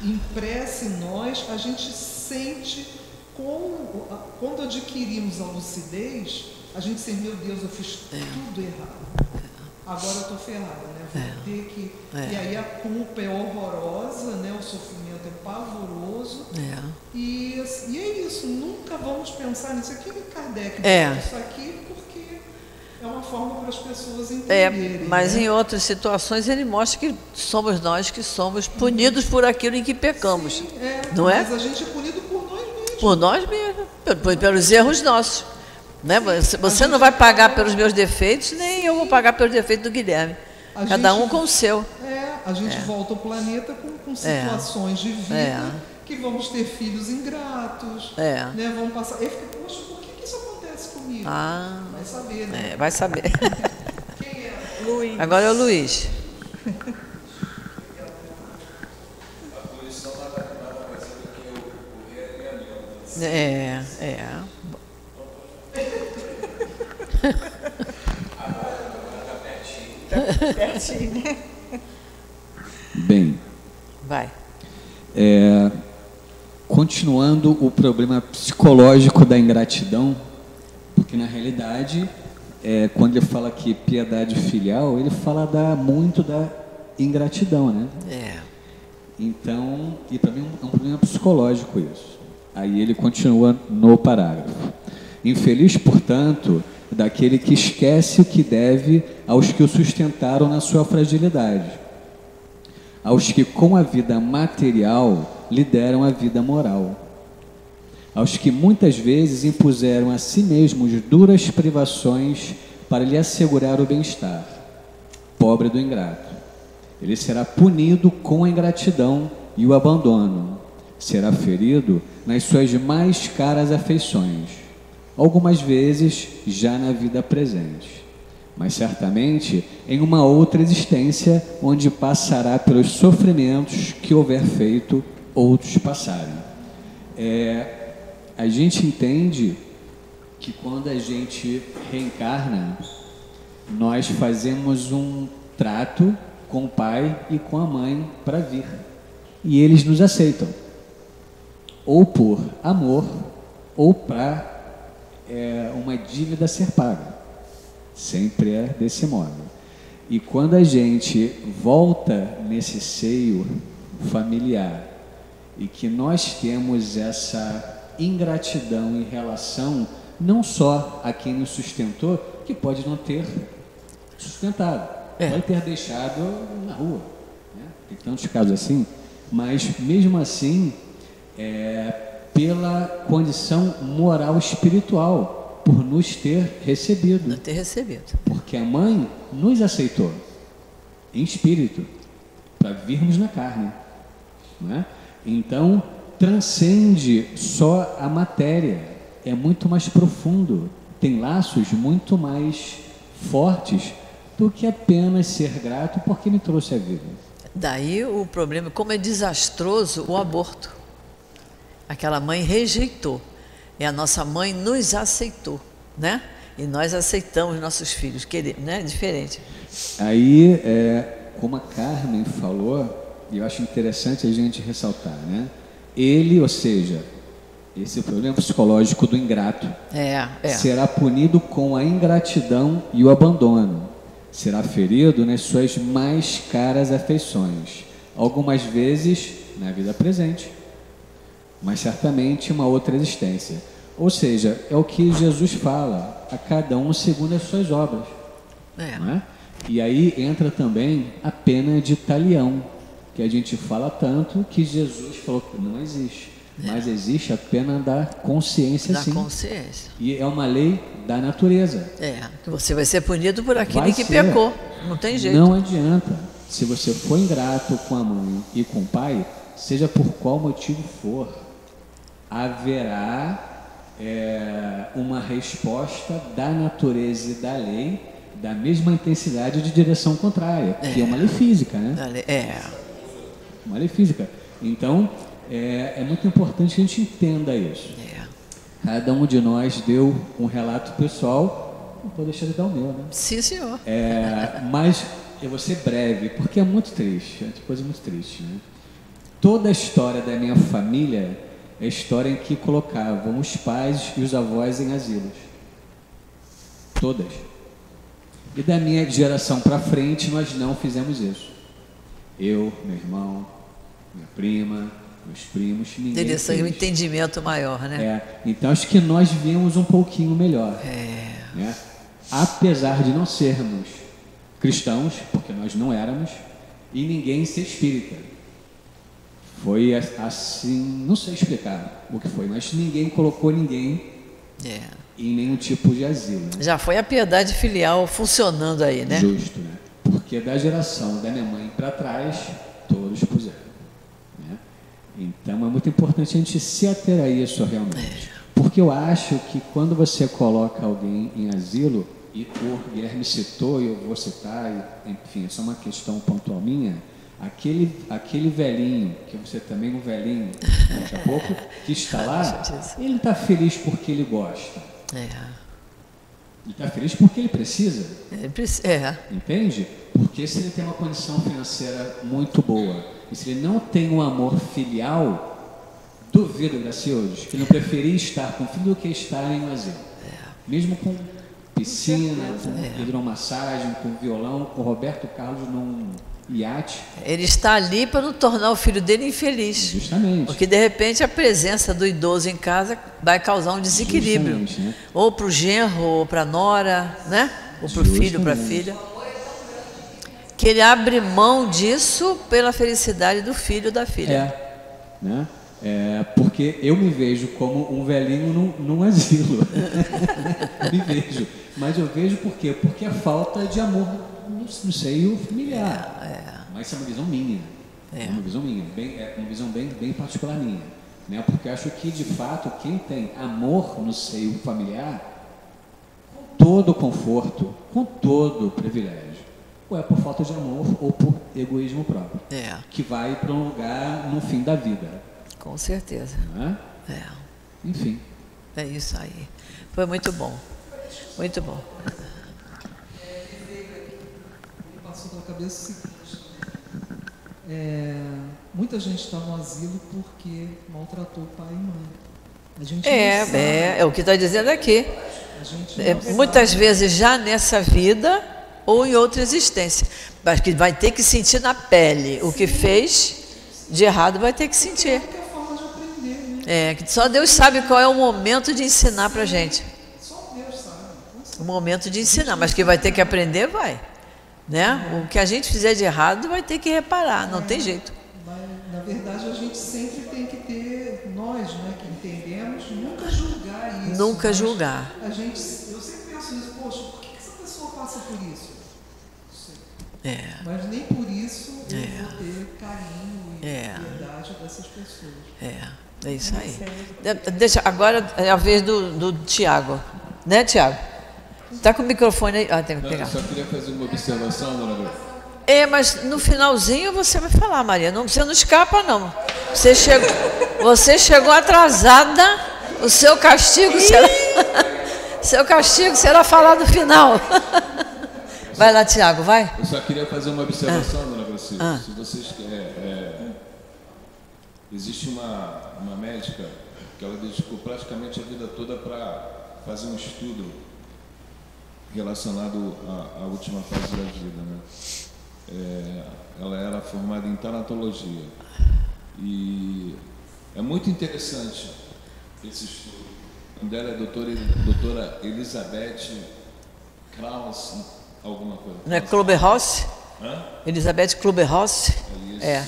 impressa em nós, a gente sente quando adquirimos a lucidez, a gente sente, meu Deus, eu fiz tudo errado. Agora eu estou ferrada, né? Vou ter que... E aí a culpa é horrorosa, né? O sofrimento é pavoroso. E é isso, nunca vamos pensar nisso. Aqui em Kardec isso aqui porque é uma forma para as pessoas entenderem. Mas em outras situações ele mostra que somos nós que somos punidos por aquilo em que pecamos. Sim, não é? Mas a gente é punido por nós mesmos. Por nós mesmos, pelos erros nossos. Né? Você não vai pagar pelos meus defeitos, nem eu vou pagar pelos defeitos do Guilherme. Cada um com o seu. A gente volta ao planeta com situações de vida que vamos ter filhos ingratos, né? Vamos passar. Eu fico, poxa, por que isso acontece comigo? Vai saber, né? Vai saber. Quem é? Luiz. Agora é o Luiz. A punição nada mais do que o realinhamento. Pertinho, né? Bem, vai. Continuando o problema psicológico da ingratidão, porque na realidade, quando ele fala que piedade filial, ele fala muito da ingratidão, né? Então, e para mim é um problema psicológico isso. Aí ele continua no parágrafo. Infeliz, portanto, daquele que esquece o que deve aos que o sustentaram na sua fragilidade, aos que com a vida material lhe deram a vida moral, aos que muitas vezes impuseram a si mesmos duras privações para lhe assegurar o bem-estar. Pobre do ingrato, ele será punido com a ingratidão e o abandono, será ferido nas suas mais caras afeições, algumas vezes já na vida presente, mas certamente em uma outra existência onde passará pelos sofrimentos que houver feito outros passarem. A gente entende que quando a gente reencarna, nós fazemos um trato com o pai e com a mãe para vir, e eles nos aceitam, ou por amor, ou para uma dívida a ser paga. Sempre é desse modo. E quando a gente volta nesse seio familiar e que nós temos essa ingratidão em relação não só a quem nos sustentou, que pode não ter sustentado, pode ter deixado na rua, né? Tem tantos casos assim, mas mesmo assim pela condição moral espiritual, por nos ter recebido. Porque a mãe nos aceitou em espírito para virmos na carne, né? Então transcende só a matéria, é muito mais profundo, tem laços muito mais fortes do que apenas ser grato porque me trouxe a vida. Daí o problema, como é desastroso o aborto. Aquela mãe rejeitou, e a nossa mãe nos aceitou, né? E nós aceitamos nossos filhos, né? Diferente. Aí, como a Carmen falou, e eu acho interessante a gente ressaltar, né? Ele, ou seja, esse problema psicológico do ingrato, será punido com a ingratidão e o abandono. Será ferido nas suas mais caras afeições, algumas vezes na vida presente, mas certamente uma outra existência. Ou seja, é o que Jesus fala, a cada um segundo as suas obras. Não é? E aí entra também a pena de talião, que a gente fala tanto que Jesus falou que não existe. mas existe a pena da consciência, sim. Da consciência. E é uma lei da natureza. Que você vai ser punido por aquele que pecou. Não tem jeito. Não adianta. Se você for ingrato com a mãe e com o pai, seja por qual motivo for, haverá uma resposta da natureza e da lei da mesma intensidade de direção contrária, que é uma lei física, né? Uma lei física. Então, é muito importante que a gente entenda isso. Cada um de nós deu um relato pessoal, não vou deixar de dar o meu, né? Sim, senhor. Mas eu vou ser breve, porque é muito triste, é uma coisa muito triste, né? Toda a história da minha família é a história em que colocavam os pais e os avós em asilos. Todas. E da minha geração para frente, nós não fizemos isso. Eu, meu irmão, minha prima, meus primos, ninguém Teria fez. um entendimento maior, né? Então, acho que nós viemos um pouquinho melhor. Né? Apesar de não sermos cristãos, porque nós não éramos, e ninguém ser espírita. Foi assim, não sei explicar o que foi, mas ninguém colocou ninguém em nenhum tipo de asilo. Né? Já foi a piedade filial funcionando aí, né? Justo, né? Porque da geração da minha mãe para trás, todos puseram. Né? Então é muito importante a gente se ater a isso realmente. Porque eu acho que quando você coloca alguém em asilo, e o Guilherme citou, e eu vou citar, enfim, é só uma questão pontual minha, aquele velhinho, que você também é um velhinho, daqui a pouco, que está lá, ele está feliz porque ele gosta. Ele está feliz porque ele precisa. Entende? Porque se ele tem uma condição financeira muito boa, e se ele não tem um amor filial, duvido, Graciosos, que ele não preferia estar com o filho do que estar em um asilo. Mesmo com piscina, com hidromassagem, com violão, com Roberto Carlos num iate. Ele está ali para não tornar o filho dele infeliz. Justamente. Porque, de repente, a presença do idoso em casa vai causar um desequilíbrio. Né? Ou para o genro, ou para a nora, né? Ou para o filho, para a filha. Que ele abre mão disso pela felicidade do filho ou da filha. Né? Porque eu me vejo como um velhinho num asilo. Me vejo. Mas eu vejo por quê? Porque é falta de amor no seio familiar. Mas isso é uma visão minha. É uma visão minha, uma visão bem particular minha. Né? Porque acho que, de fato, quem tem amor no seio familiar, com todo conforto, com todo privilégio, ou é por falta de amor ou por egoísmo próprio, que vai para um lugar no fim da vida. Com certeza. Não é? Enfim. É isso aí. Foi muito bom. Muito bom. Me passou pela cabeça o seguinte: muita gente está no asilo porque maltratou pai e mãe. A gente é o que está dizendo aqui. Muitas vezes já nessa vida ou em outra existência. Mas que vai ter que sentir na pele o que fez de errado, vai ter que sentir. Que só Deus sabe qual é o momento de ensinar para a gente. Só Deus sabe. O momento de ensinar, mas que vai ter que aprender, vai. Né? O que a gente fizer de errado vai ter que reparar, não tem jeito. Mas, na verdade, a gente sempre tem que ter, nós, né, que entendemos, nunca julgar isso. Nunca julgar. Eu sempre penso nisso, poxa, por que essa pessoa passa por isso? Mas nem por isso eu vou ter carinho e piedade dessas pessoas. É isso aí. Deixa, agora é a vez do Tiago. Né, Tiago? Está com o microfone aí. Tem que pegar. Eu só queria fazer uma observação, dona Graça. Mas no finalzinho você vai falar, Maria. Você não escapa, não. Você chegou atrasada. O seu castigo será falado no final. Vai lá, Tiago, vai. Eu só queria fazer uma observação, dona Graça. Se vocês existe uma médica que ela dedicou praticamente a vida toda para fazer um estudo relacionado à última fase da vida, né? Ela era formada em tanatologia e é muito interessante esse estudo. O nome dela é doutora Elizabeth Krauss, alguma coisa. Não é Kluber-Ross? Elizabeth Kluber-Ross? Então, é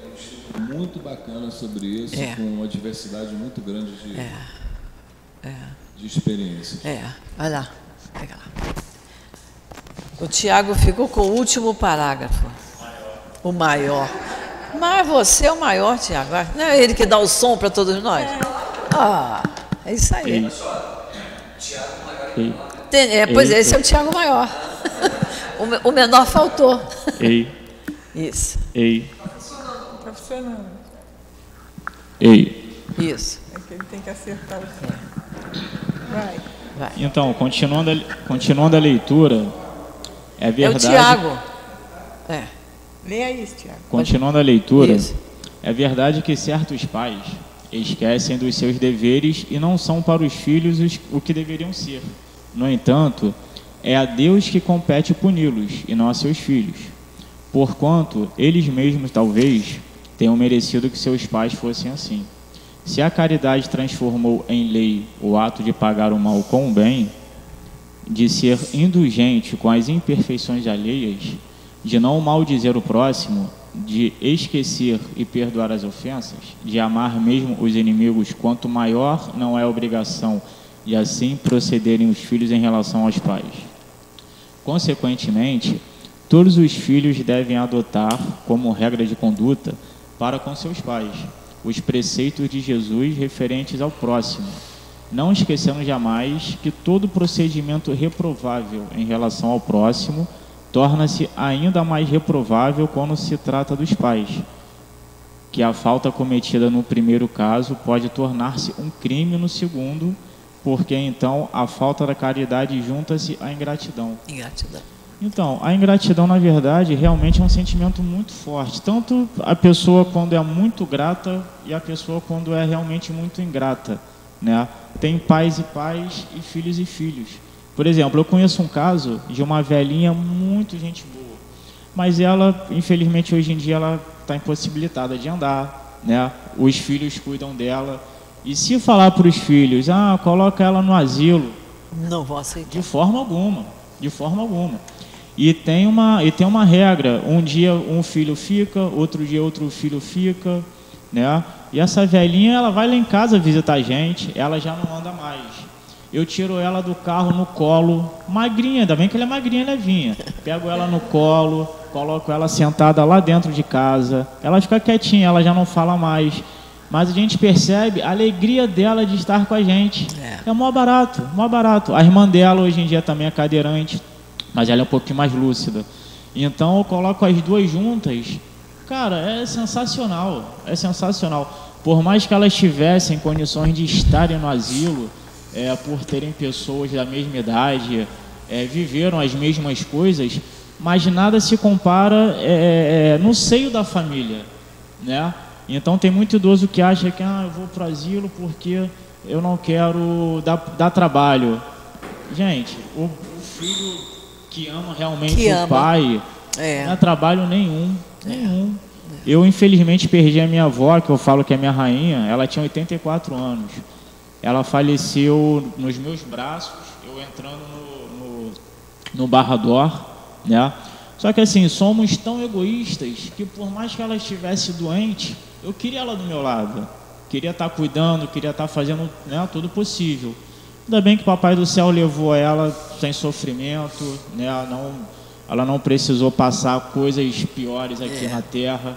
um estudo muito bacana sobre isso, com uma diversidade muito grande de experiências. Vai lá, pega lá. O Tiago ficou com o último parágrafo. O maior. Mas você é o maior, Tiago. Não é ele que dá o som para todos nós? É isso aí. Pois é, esse é o Tiago maior. O menor faltou. Isso. Tá funcionando. Isso. É que ele tem que acertar o som. Vai. Então, continuando a leitura, é verdade... É o Tiago. Leia isso, Tiago. Continuando a leitura, é verdade que certos pais esquecem dos seus deveres e não são para os filhos o que deveriam ser. No entanto, é a Deus que compete puni-los e não a seus filhos, porquanto eles mesmos talvez tenham merecido que seus pais fossem assim. Se a caridade transformou em lei o ato de pagar o mal com o bem, de ser indulgente com as imperfeições alheias, de não maldizer o próximo, de esquecer e perdoar as ofensas, de amar mesmo os inimigos, quanto maior não é a obrigação de assim procederem os filhos em relação aos pais. Consequentemente, todos os filhos devem adotar como regra de conduta para com seus pais os preceitos de Jesus referentes ao próximo, não esquecendo jamais que todo procedimento reprovável em relação ao próximo torna-se ainda mais reprovável quando se trata dos pais, que a falta cometida no primeiro caso pode tornar-se um crime no segundo, porque então a falta da caridade junta-se à ingratidão. Então, a ingratidão, na verdade, realmente é um sentimento muito forte. Tanto a pessoa quando é muito grata e a pessoa quando é realmente muito ingrata, né? Tem pais e filhos e filhos. Por exemplo, eu conheço um caso de uma velhinha muito gente boa, mas ela, infelizmente, hoje em dia, ela está impossibilitada de andar, né? Os filhos cuidam dela. E se falar para os filhos, coloca ela no asilo, não vou aceitar. De forma alguma. E tem uma regra, um dia um filho fica, outro dia outro filho fica, né? E essa velhinha, ela vai lá em casa visitar a gente, ela já não anda mais. Eu tiro ela do carro no colo, magrinha, ainda bem que ela é magrinha, levinha. Pego ela no colo, coloco ela sentada lá dentro de casa, ela fica quietinha, ela já não fala mais. Mas a gente percebe a alegria dela de estar com a gente. É mó barato, mó barato. A irmã dela hoje em dia também é cadeirante, mas ela é um pouquinho mais lúcida. Então eu coloco as duas juntas. Cara, é sensacional, é sensacional. Por mais que elas tivessem condições de estarem no asilo, por terem pessoas da mesma idade, viveram as mesmas coisas, mas nada se compara no seio da família, né? Então tem muito idoso que acha que eu vou para o asilo porque eu não quero dar trabalho. Gente, o filho que ama realmente pai, não dá trabalho nenhum. Eu infelizmente perdi a minha avó, que eu falo que é minha rainha, ela tinha 84 anos. Ela faleceu nos meus braços, eu entrando no Barrador, né? Só que assim, somos tão egoístas que por mais que ela estivesse doente, eu queria ela do meu lado, queria estar cuidando, queria estar fazendo, né, tudo possível. Ainda bem que o Papai do Céu levou ela sem sofrimento, né? Ela não precisou passar coisas piores aqui na Terra.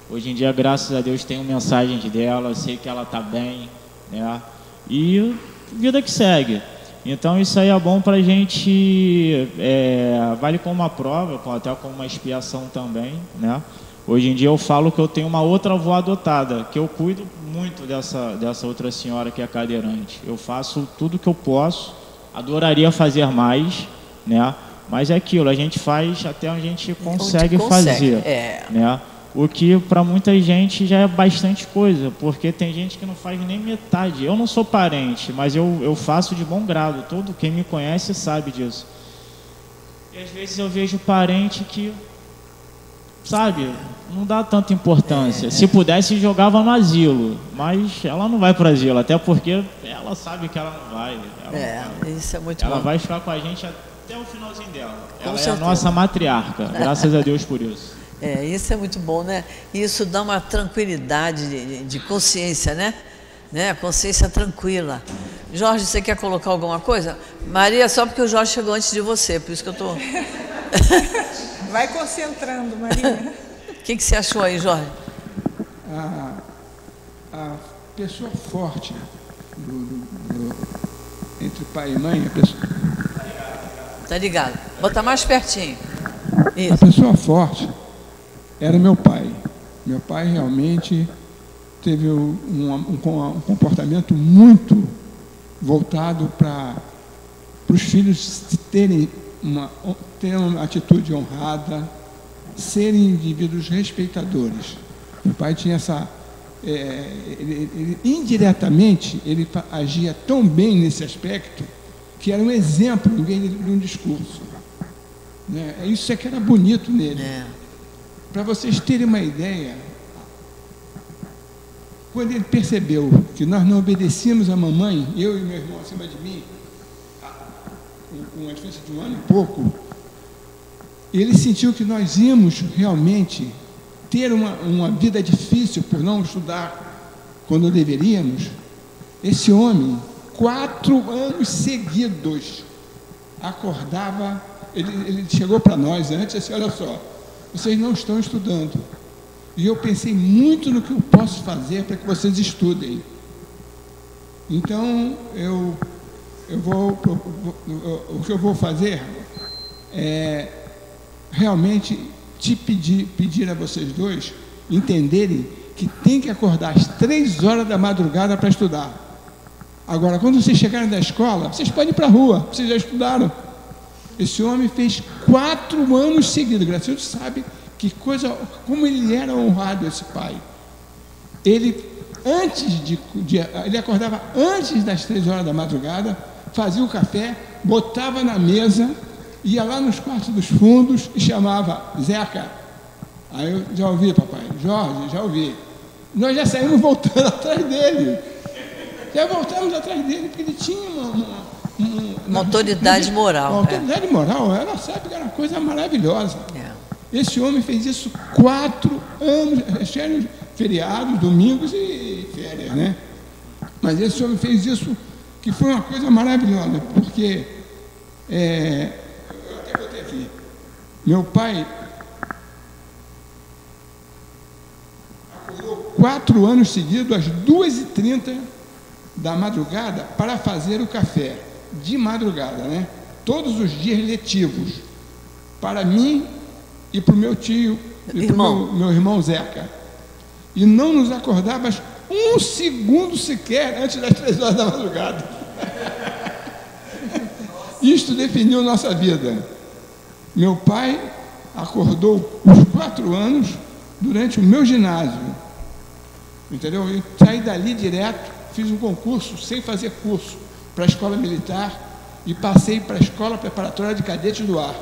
Hoje em dia, graças a Deus, tenho mensagens dela, sei que ela está bem, né? E vida que segue. Então isso aí é bom para a gente, vale como uma prova, até como uma expiação também, né? Hoje em dia eu falo que eu tenho uma outra avó adotada, que eu cuido muito dessa outra senhora que é cadeirante. Eu faço tudo que eu posso, adoraria fazer mais, né? Mas é aquilo, a gente faz até onde a gente consegue fazer, né? O que para muita gente já é bastante coisa, porque tem gente que não faz nem metade. Eu não sou parente, mas eu faço de bom grado. Todo quem me conhece sabe disso. E às vezes eu vejo parente que, sabe, não dá tanta importância. Se pudesse, jogava no asilo, mas ela não vai para o asilo, até porque ela sabe que ela não vai. Isso é muito bom. Ela vai ficar com a gente até o finalzinho dela. Ela é a nossa matriarca, graças a Deus por isso. Isso é muito bom, né? Isso dá uma tranquilidade de consciência, né? Consciência tranquila. Jorge, você quer colocar alguma coisa? Maria, só porque o Jorge chegou antes de você, por isso que eu estou... Vai concentrando, Maria. O que você achou aí, Jorge? A pessoa forte entre pai e mãe, a pessoa... Tá ligado? Bota mais pertinho. Isso. A pessoa forte era meu pai. Meu pai realmente teve um comportamento muito voltado para os filhos terem uma atitude honrada, serem indivíduos respeitadores. Meu pai tinha essa... indiretamente, ele agia tão bem nesse aspecto que era um exemplo em vez de um discurso. Isso é que era bonito nele. Para vocês terem uma ideia, quando ele percebeu que nós não obedecíamos a mamãe, eu e meu irmão acima de mim, com uma diferença de 1 ano e pouco, ele sentiu que nós íamos realmente ter uma vida difícil por não estudar quando deveríamos. Esse homem, 4 anos seguidos, acordava, ele chegou para nós antes e disse, olha só, vocês não estão estudando. E eu pensei muito no que eu posso fazer para que vocês estudem. Então, o que eu vou fazer é realmente pedir a vocês dois entenderem que tem que acordar às 3 horas da madrugada para estudar. Agora, quando vocês chegarem da escola, vocês podem ir para a rua, vocês já estudaram. Esse homem fez 4 anos seguidos. Gracildo sabe que coisa, como ele era honrado, esse pai. Ele acordava antes das 3 horas da madrugada, fazia o café, botava na mesa, ia lá nos quartos dos fundos e chamava Zeca. Aí eu já ouvi, papai. Jorge, já ouvi. Nós já saímos voltando atrás dele. Já voltamos atrás dele, porque ele tinha uma autoridade moral. Uma autoridade moral, ela sabe que era uma coisa maravilhosa. Esse homem fez isso 4 anos, feriados, domingos e férias, né? Mas esse homem fez isso, que foi uma coisa maravilhosa, porque eu até botei aqui. Meu pai acordou 4 anos seguidos, às 2h30 da madrugada, para fazer o café, de madrugada, né? Todos os dias letivos, para mim e para o meu tio, e para o meu irmão Zeca. E não nos acordava 1 segundo sequer antes das 3 horas da madrugada. Isto definiu nossa vida. Meu pai acordou os 4 anos durante o meu ginásio. Entendeu? Eu saí dali direto, fiz um concurso sem fazer curso para a escola militar e passei para a escola preparatória de cadetes do ar.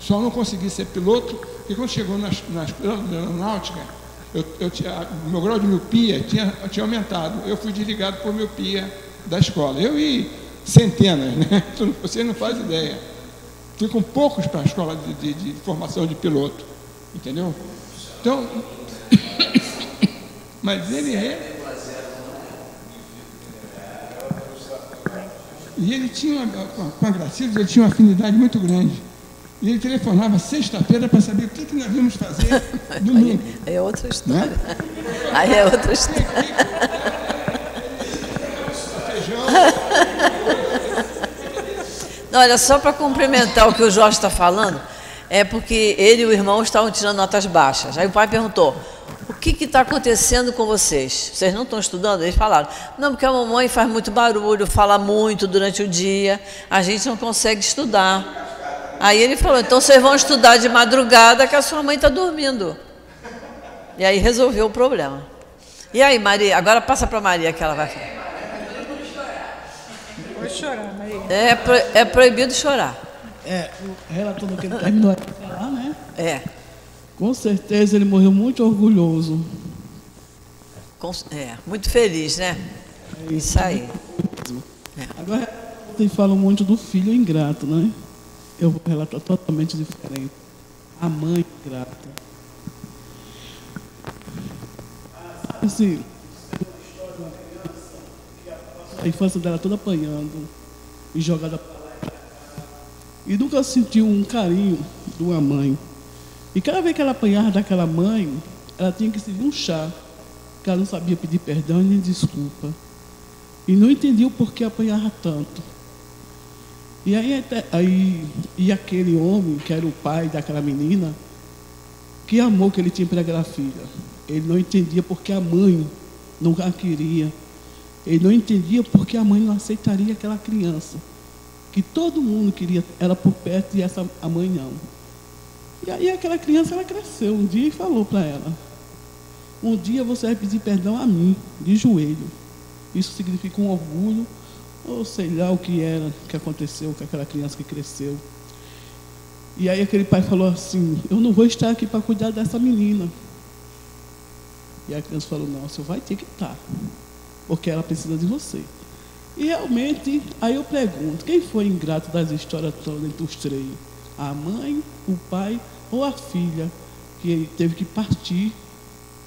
Só não consegui ser piloto, porque quando chegou na escola de aeronáutica, meu grau de miopia tinha aumentado. Eu fui desligado por miopia da escola. Eu e centenas, né? Você não faz ideia. Ficam poucos para a escola de formação de piloto. Entendeu? Então, mas ele e ele tinha, com a Gracilda, ele tinha uma afinidade muito grande. E ele telefonava sexta-feira para saber o que nós íamos fazer domingo. Aí é outra história. Né? Aí é outra história. Não, olha, só para complementar o que o Jorge está falando, é porque ele e o irmão estavam tirando notas baixas. Aí o pai perguntou, o que está acontecendo com vocês? Vocês não estão estudando? Eles falaram, não, porque a mamãe faz muito barulho, fala muito durante o dia, a gente não consegue estudar. Aí ele falou, então vocês vão estudar de madrugada que a sua mãe está dormindo. E aí resolveu o problema. E aí, Maria, agora passa para a Maria que ela vai falar. Pode chorar, Maria. É proibido chorar. Relatando o que ele terminou de falar, né? Com certeza ele morreu muito orgulhoso. Muito feliz, né? Isso aí. Agora, vocês falam muito do filho ingrato, né? Eu vou relatar totalmente diferente. A mãe ingrata. assim, a infância dela toda apanhando e jogada para lá e para cá. E nunca sentiu um carinho de uma mãe. E cada vez que ela apanhava daquela mãe, ela tinha que servir um chá, porque ela não sabia pedir perdão nem desculpa. E não entendia o porquê apanhava tanto. E aí aquele homem, que era o pai daquela menina, que amor que ele tinha para aquela filha. Ele não entendia porque a mãe não a queria. Ele não entendia porque a mãe não aceitaria aquela criança. Que todo mundo queria ela por perto e a mãe não. E aí aquela criança, ela cresceu um dia e falou para ela: um dia você vai pedir perdão a mim, de joelho. Isso significa um orgulho, ou sei lá o que era, que aconteceu com aquela criança que cresceu. E aí aquele pai falou assim: eu não vou estar aqui para cuidar dessa menina. E a criança falou: não, você vai ter que estar, porque ela precisa de você. E realmente, aí eu pergunto, quem foi ingrato das histórias todas entre os três? A mãe, o pai ou a filha, que teve que partir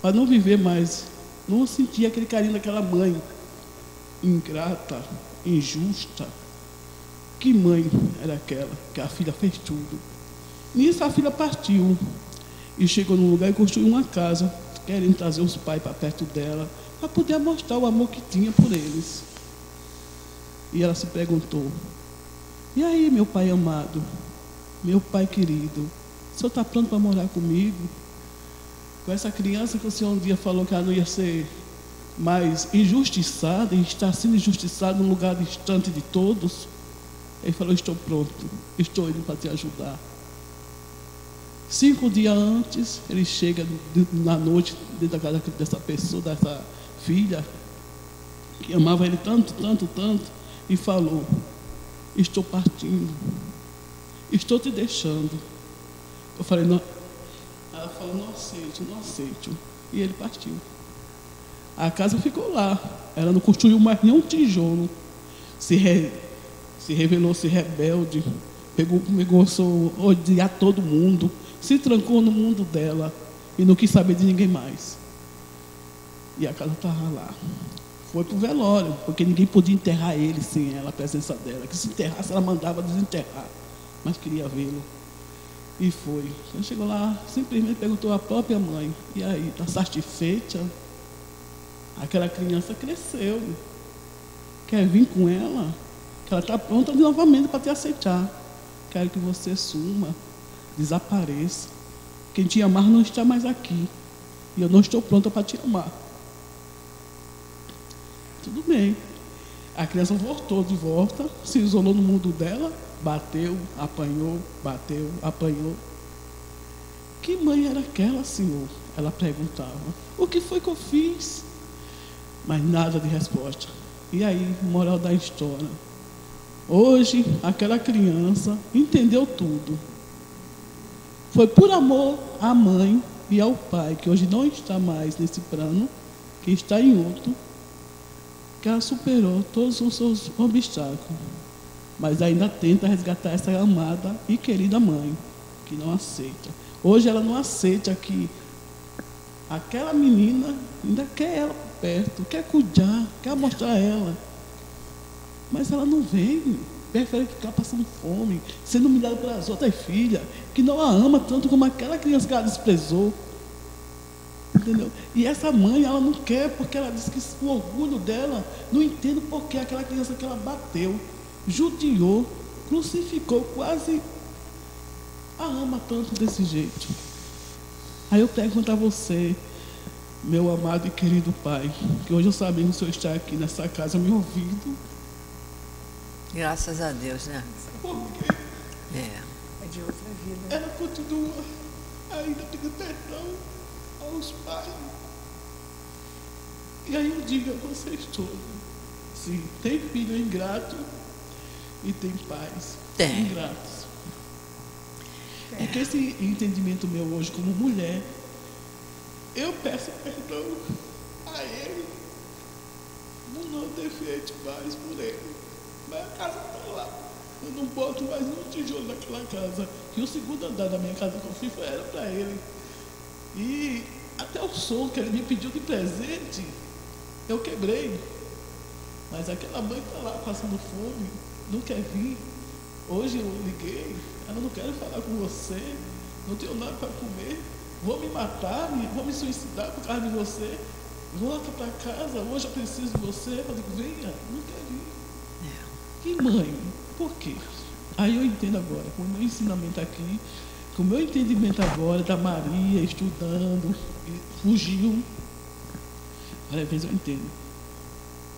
para não viver mais, não sentir aquele carinho daquela mãe ingrata, injusta. Que mãe era aquela, que a filha fez tudo. Nisso a filha partiu e chegou num lugar e construiu uma casa, querendo trazer os pais para perto dela, para poder mostrar o amor que tinha por eles. E ela se perguntou: e aí, meu pai amado, meu pai querido, o senhor está pronto para morar comigo? Com essa criança que o senhor um dia falou que ela não ia ser mais injustiçada, e está sendo injustiçada num lugar distante de todos. Ele falou: estou pronto, estou indo para te ajudar. 5 dias antes, ele chega na noite dentro da casa dessa pessoa, dessa filha, que amava ele tanto, tanto, tanto, e falou: estou partindo, estou te deixando. Eu falei: não. Ela falou: não aceito, não aceito. E ele partiu. A casa ficou lá. Ela não construiu mais nenhum tijolo. Se revelou-se rebelde. Começou a odiar todo mundo. Se trancou no mundo dela. E não quis saber de ninguém mais. E a casa estava lá. Foi para o velório, porque ninguém podia enterrar ele sem ela, a presença dela. Que se enterrasse, ela mandava desenterrar. Mas queria vê-lo. E foi. Quando chegou lá, simplesmente perguntou à própria mãe: e aí, está satisfeita? Aquela criança cresceu. Quer vir com ela? Que ela está pronta novamente para te aceitar. Quero que você suma, desapareça. Quem te amar não está mais aqui. E eu não estou pronta para te amar. Tudo bem. A criança voltou de volta, se isolou no mundo dela, bateu, apanhou, bateu, apanhou. Que mãe era aquela, Senhor? Ela perguntava. O que foi que eu fiz? Mas nada de resposta. E aí, moral da história. Hoje, aquela criança entendeu tudo. Foi por amor à mãe e ao pai, que hoje não está mais nesse plano, que está em outro, que ela superou todos os seus obstáculos. Mas ainda tenta resgatar essa amada e querida mãe, que não aceita. Hoje ela não aceita que aquela menina ainda quer ela perto, quer cuidar, quer mostrar ela. Mas ela não vem, prefere ficar passando fome, sendo humilhada pelas outras filhas, que não a ama tanto como aquela criança que ela desprezou. Entendeu? E essa mãe, ela não quer, porque ela diz que o orgulho dela, não entende porque aquela criança que ela bateu, judiou, crucificou, quase a ama tanto desse jeito. Aí eu pergunto a você, meu amado e querido pai, que hoje eu sabia que o Senhor está aqui nessa casa me ouvindo. Graças a Deus, né? Porque é de outra vida. Ela continua ainda pedindo perdão aos pais. E aí eu digo a vocês todos: sim, tem filho ingrato e tem pais ingratos. Porque esse entendimento meu hoje como mulher, eu peço perdão a ele por não ter feito mais por ele. Mas a casa está lá. Eu não boto mais nenhum tijolo naquela casa. Que o segundo andar da minha casa que eu fiz era para ele. E até o som que ele me pediu de presente, eu quebrei. Mas aquela mãe está lá passando fome, não quer vir. Hoje eu liguei, ela não quer falar com você, não tenho nada para comer, vou me matar, vou me suicidar por causa de você, volta para casa, hoje eu preciso de você. Eu digo, venha, não quer vir. Que mãe? Por quê? Aí eu entendo agora, com o meu ensinamento aqui, com o meu entendimento agora da Maria estudando, fugiu. Às vezes eu entendo.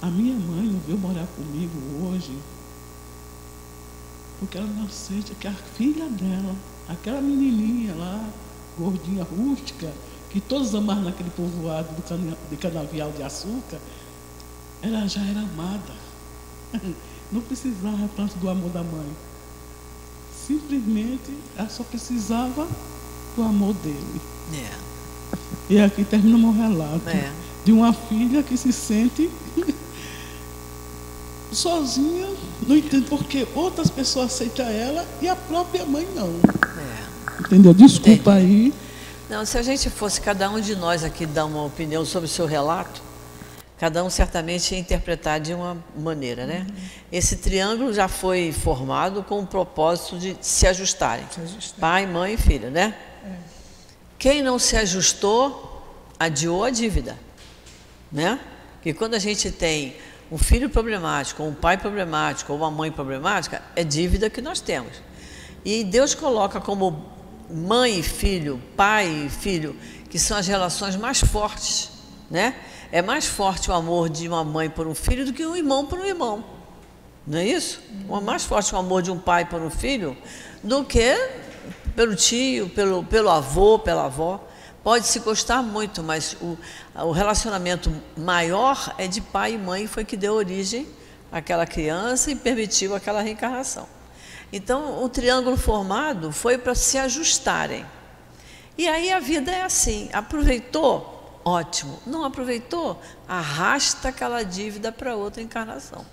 A minha mãe não veio morar comigo hoje porque ela não sente que a filha dela, aquela menininha lá, gordinha, rústica, que todos amaram naquele povoado de Canavial de Açúcar, ela já era amada. Não precisava tanto do amor da mãe. Simplesmente ela só precisava do amor dele. E aqui termina o meu relato de uma filha que se sente sozinha, não entende porque outras pessoas aceitam ela e a própria mãe não. Entendeu? Desculpa aí. Não, se a gente fosse, cada um de nós aqui dar uma opinião sobre o seu relato, cada um certamente ia interpretar de uma maneira, né? Esse triângulo já foi formado com o propósito de se ajustarem. Pai, mãe e filha, né? Quem não se ajustou, adiou a dívida, né? Porque quando a gente tem um filho problemático, um pai problemático, ou uma mãe problemática, é dívida que nós temos. E Deus coloca como mãe e filho, pai e filho, que são as relações mais fortes, né? É mais forte o amor de uma mãe por um filho do que um irmão por um irmão. Não é isso? É mais forte o amor de um pai por um filho do que pelo tio, pelo avô, pela avó. Pode se gostar muito, mas o relacionamento maior é de pai e mãe, foi que deu origem àquela criança e permitiu aquela reencarnação. Então, o triângulo formado foi para se ajustarem. E aí a vida é assim, aproveitou? Ótimo. Não aproveitou? Arrasta aquela dívida para outra encarnação.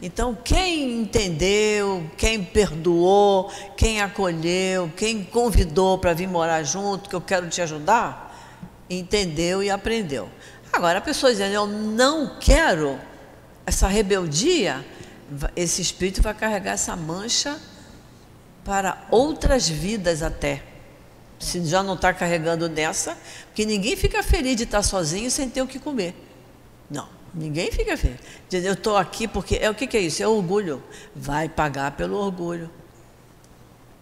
Então, quem entendeu, quem perdoou, quem acolheu, quem convidou para vir morar junto, que eu quero te ajudar, entendeu e aprendeu. Agora, a pessoa dizendo, eu não quero, essa rebeldia, esse espírito vai carregar essa mancha para outras vidas até. Se já não está carregando nessa, porque ninguém fica feliz de estar sozinho sem ter o que comer. Não. Ninguém fica feliz. Eu estou aqui porque... o que é isso? É orgulho. Vai pagar pelo orgulho.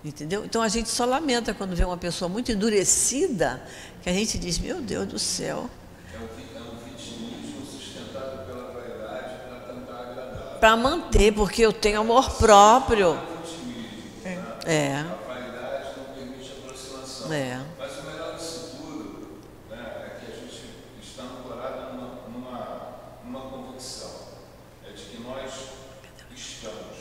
Entendeu? Então a gente só lamenta quando vê uma pessoa muito endurecida, que a gente diz, meu Deus do céu. É um vitimismo sustentado pela vaidade para tentar agradar. Para manter, porque eu tenho amor próprio. A vaidade não permite aproximação. Mas o melhor disso tudo, né, é que a gente está ancorado numa convicção, é de que nós estamos.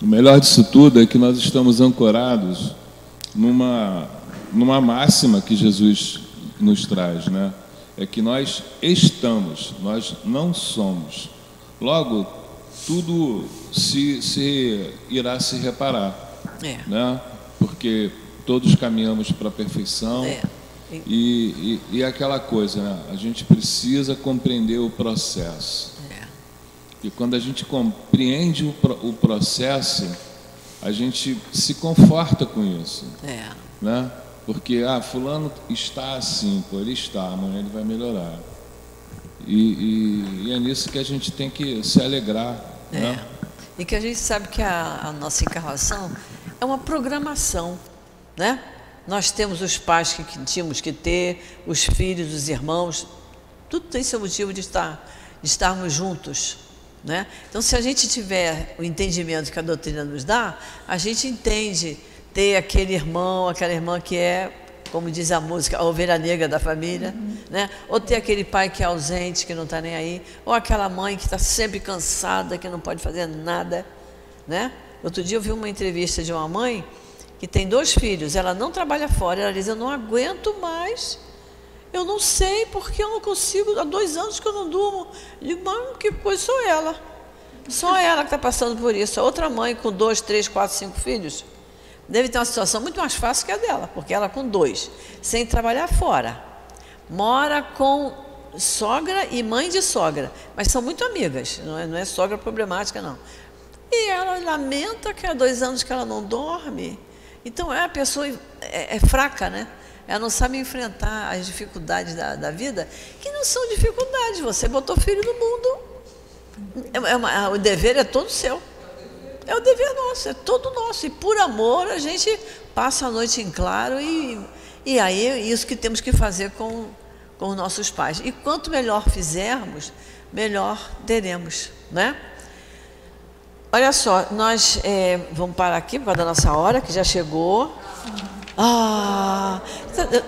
O melhor disso tudo é que nós estamos ancorados numa máxima que Jesus nos traz, né? É que nós estamos, nós não somos. Logo, tudo se irá se reparar, né? Porque todos caminhamos para a perfeição. E aquela coisa, né? A gente precisa compreender o processo. E quando a gente compreende o processo, a gente se conforta com isso. Né? Porque, fulano está assim, pô, ele está, amanhã ele vai melhorar. E é nisso que a gente tem que se alegrar. Né? E que a gente sabe que a nossa encarnação é uma programação, né? Nós temos os pais que tínhamos que ter, os filhos, os irmãos, tudo tem seu motivo de estarmos juntos, né? Então, se a gente tiver o entendimento que a doutrina nos dá, a gente entende ter aquele irmão, aquela irmã que é, como diz a música, a ovelha negra da família, né? Ou ter aquele pai que é ausente, que não está nem aí, ou aquela mãe que está sempre cansada, que não pode fazer nada, né? Outro dia eu vi uma entrevista de uma mãe que tem 2 filhos, ela não trabalha fora, ela diz, eu não aguento mais, eu não sei porque eu não consigo, há 2 anos que eu não durmo. Eu digo, mas que coisa, só ela que está passando por isso. A outra mãe com 2, 3, 4, 5 filhos, deve ter uma situação muito mais fácil que a dela, porque ela com 2, sem trabalhar fora, mora com sogra e mãe de sogra, mas são muito amigas, não é sogra problemática, não. E ela lamenta que há 2 anos que ela não dorme. Então, a pessoa é fraca, né? Ela não sabe enfrentar as dificuldades da vida, que não são dificuldades. Você botou filho no mundo. O dever é todo seu. É o dever nosso, é todo nosso. E por amor a gente passa a noite em claro e aí é isso que temos que fazer com os nossos pais. E quanto melhor fizermos, melhor teremos, né? Olha só, nós vamos parar aqui por causa da nossa hora, que já chegou.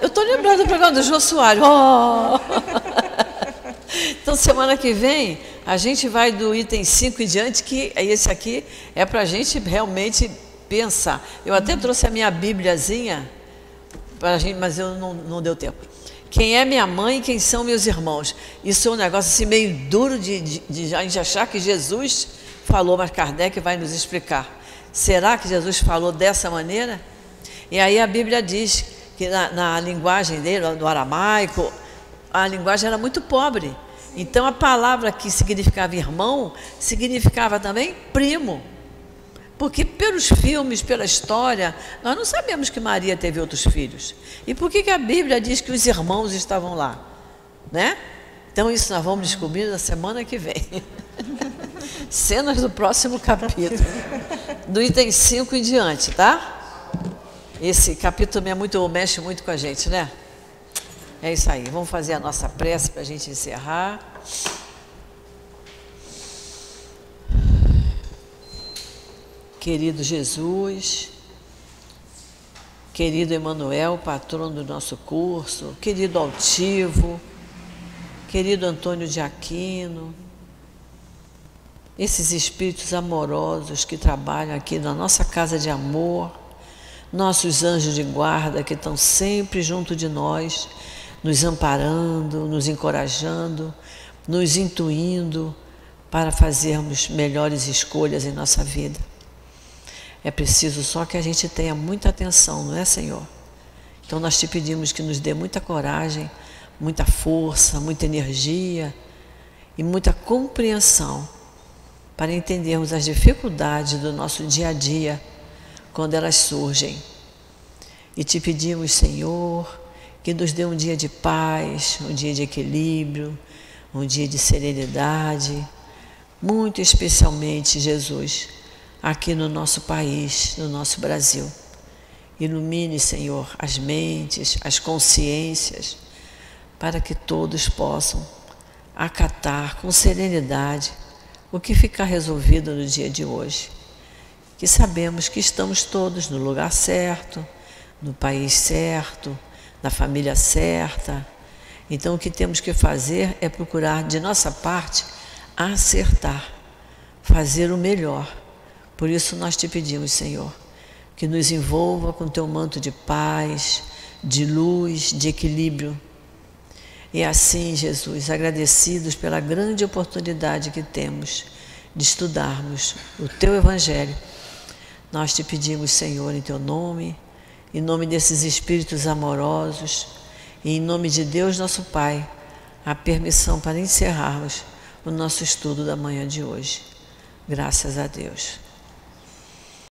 Eu estou lembrando do programa do Jô Soares. Então, semana que vem, a gente vai do item 5 em diante, que esse aqui é para a gente realmente pensar. Eu até trouxe a minha bíbliazinha para a gente, mas eu não deu tempo. Quem é minha mãe e quem são meus irmãos? Isso é um negócio assim meio duro de a gente achar que Jesus falou, mas Kardec vai nos explicar. Será que Jesus falou dessa maneira? E aí a Bíblia diz que na linguagem dele, no aramaico, a linguagem era muito pobre. Então a palavra que significava irmão, significava também primo. Porque pelos filmes, pela história, nós não sabemos que Maria teve outros filhos. E por que a Bíblia diz que os irmãos estavam lá? Né? Então isso nós vamos descobrir na semana que vem. Cenas do próximo capítulo. Do item 5 em diante, tá? Esse capítulo mexe muito com a gente, né? É isso aí. Vamos fazer a nossa prece para a gente encerrar. Querido Jesus, querido Emanuel, patrono do nosso curso, querido Altivo, querido Antônio de Aquino, esses espíritos amorosos que trabalham aqui na nossa casa de amor, nossos anjos de guarda que estão sempre junto de nós, nos amparando, nos encorajando, nos intuindo para fazermos melhores escolhas em nossa vida. É preciso só que a gente tenha muita atenção, não é, Senhor? Então nós te pedimos que nos dê muita coragem, muita força, muita energia e muita compreensão para entendermos as dificuldades do nosso dia a dia quando elas surgem. E te pedimos, Senhor, que nos dê um dia de paz, um dia de equilíbrio, um dia de serenidade, muito especialmente, Jesus, aqui no nosso país, no nosso Brasil. Ilumine, Senhor, as mentes, as consciências, para que todos possam acatar com serenidade o que ficar resolvido no dia de hoje. Que sabemos que estamos todos no lugar certo, no país certo, na família certa. Então o que temos que fazer é procurar, de nossa parte, acertar, fazer o melhor. Por isso nós te pedimos, Senhor, que nos envolva com teu manto de paz, de luz, de equilíbrio. E assim, Jesus, agradecidos pela grande oportunidade que temos de estudarmos o teu Evangelho, nós te pedimos, Senhor, em teu nome, em nome desses espíritos amorosos, e em nome de Deus, nosso Pai, a permissão para encerrarmos o nosso estudo da manhã de hoje. Graças a Deus.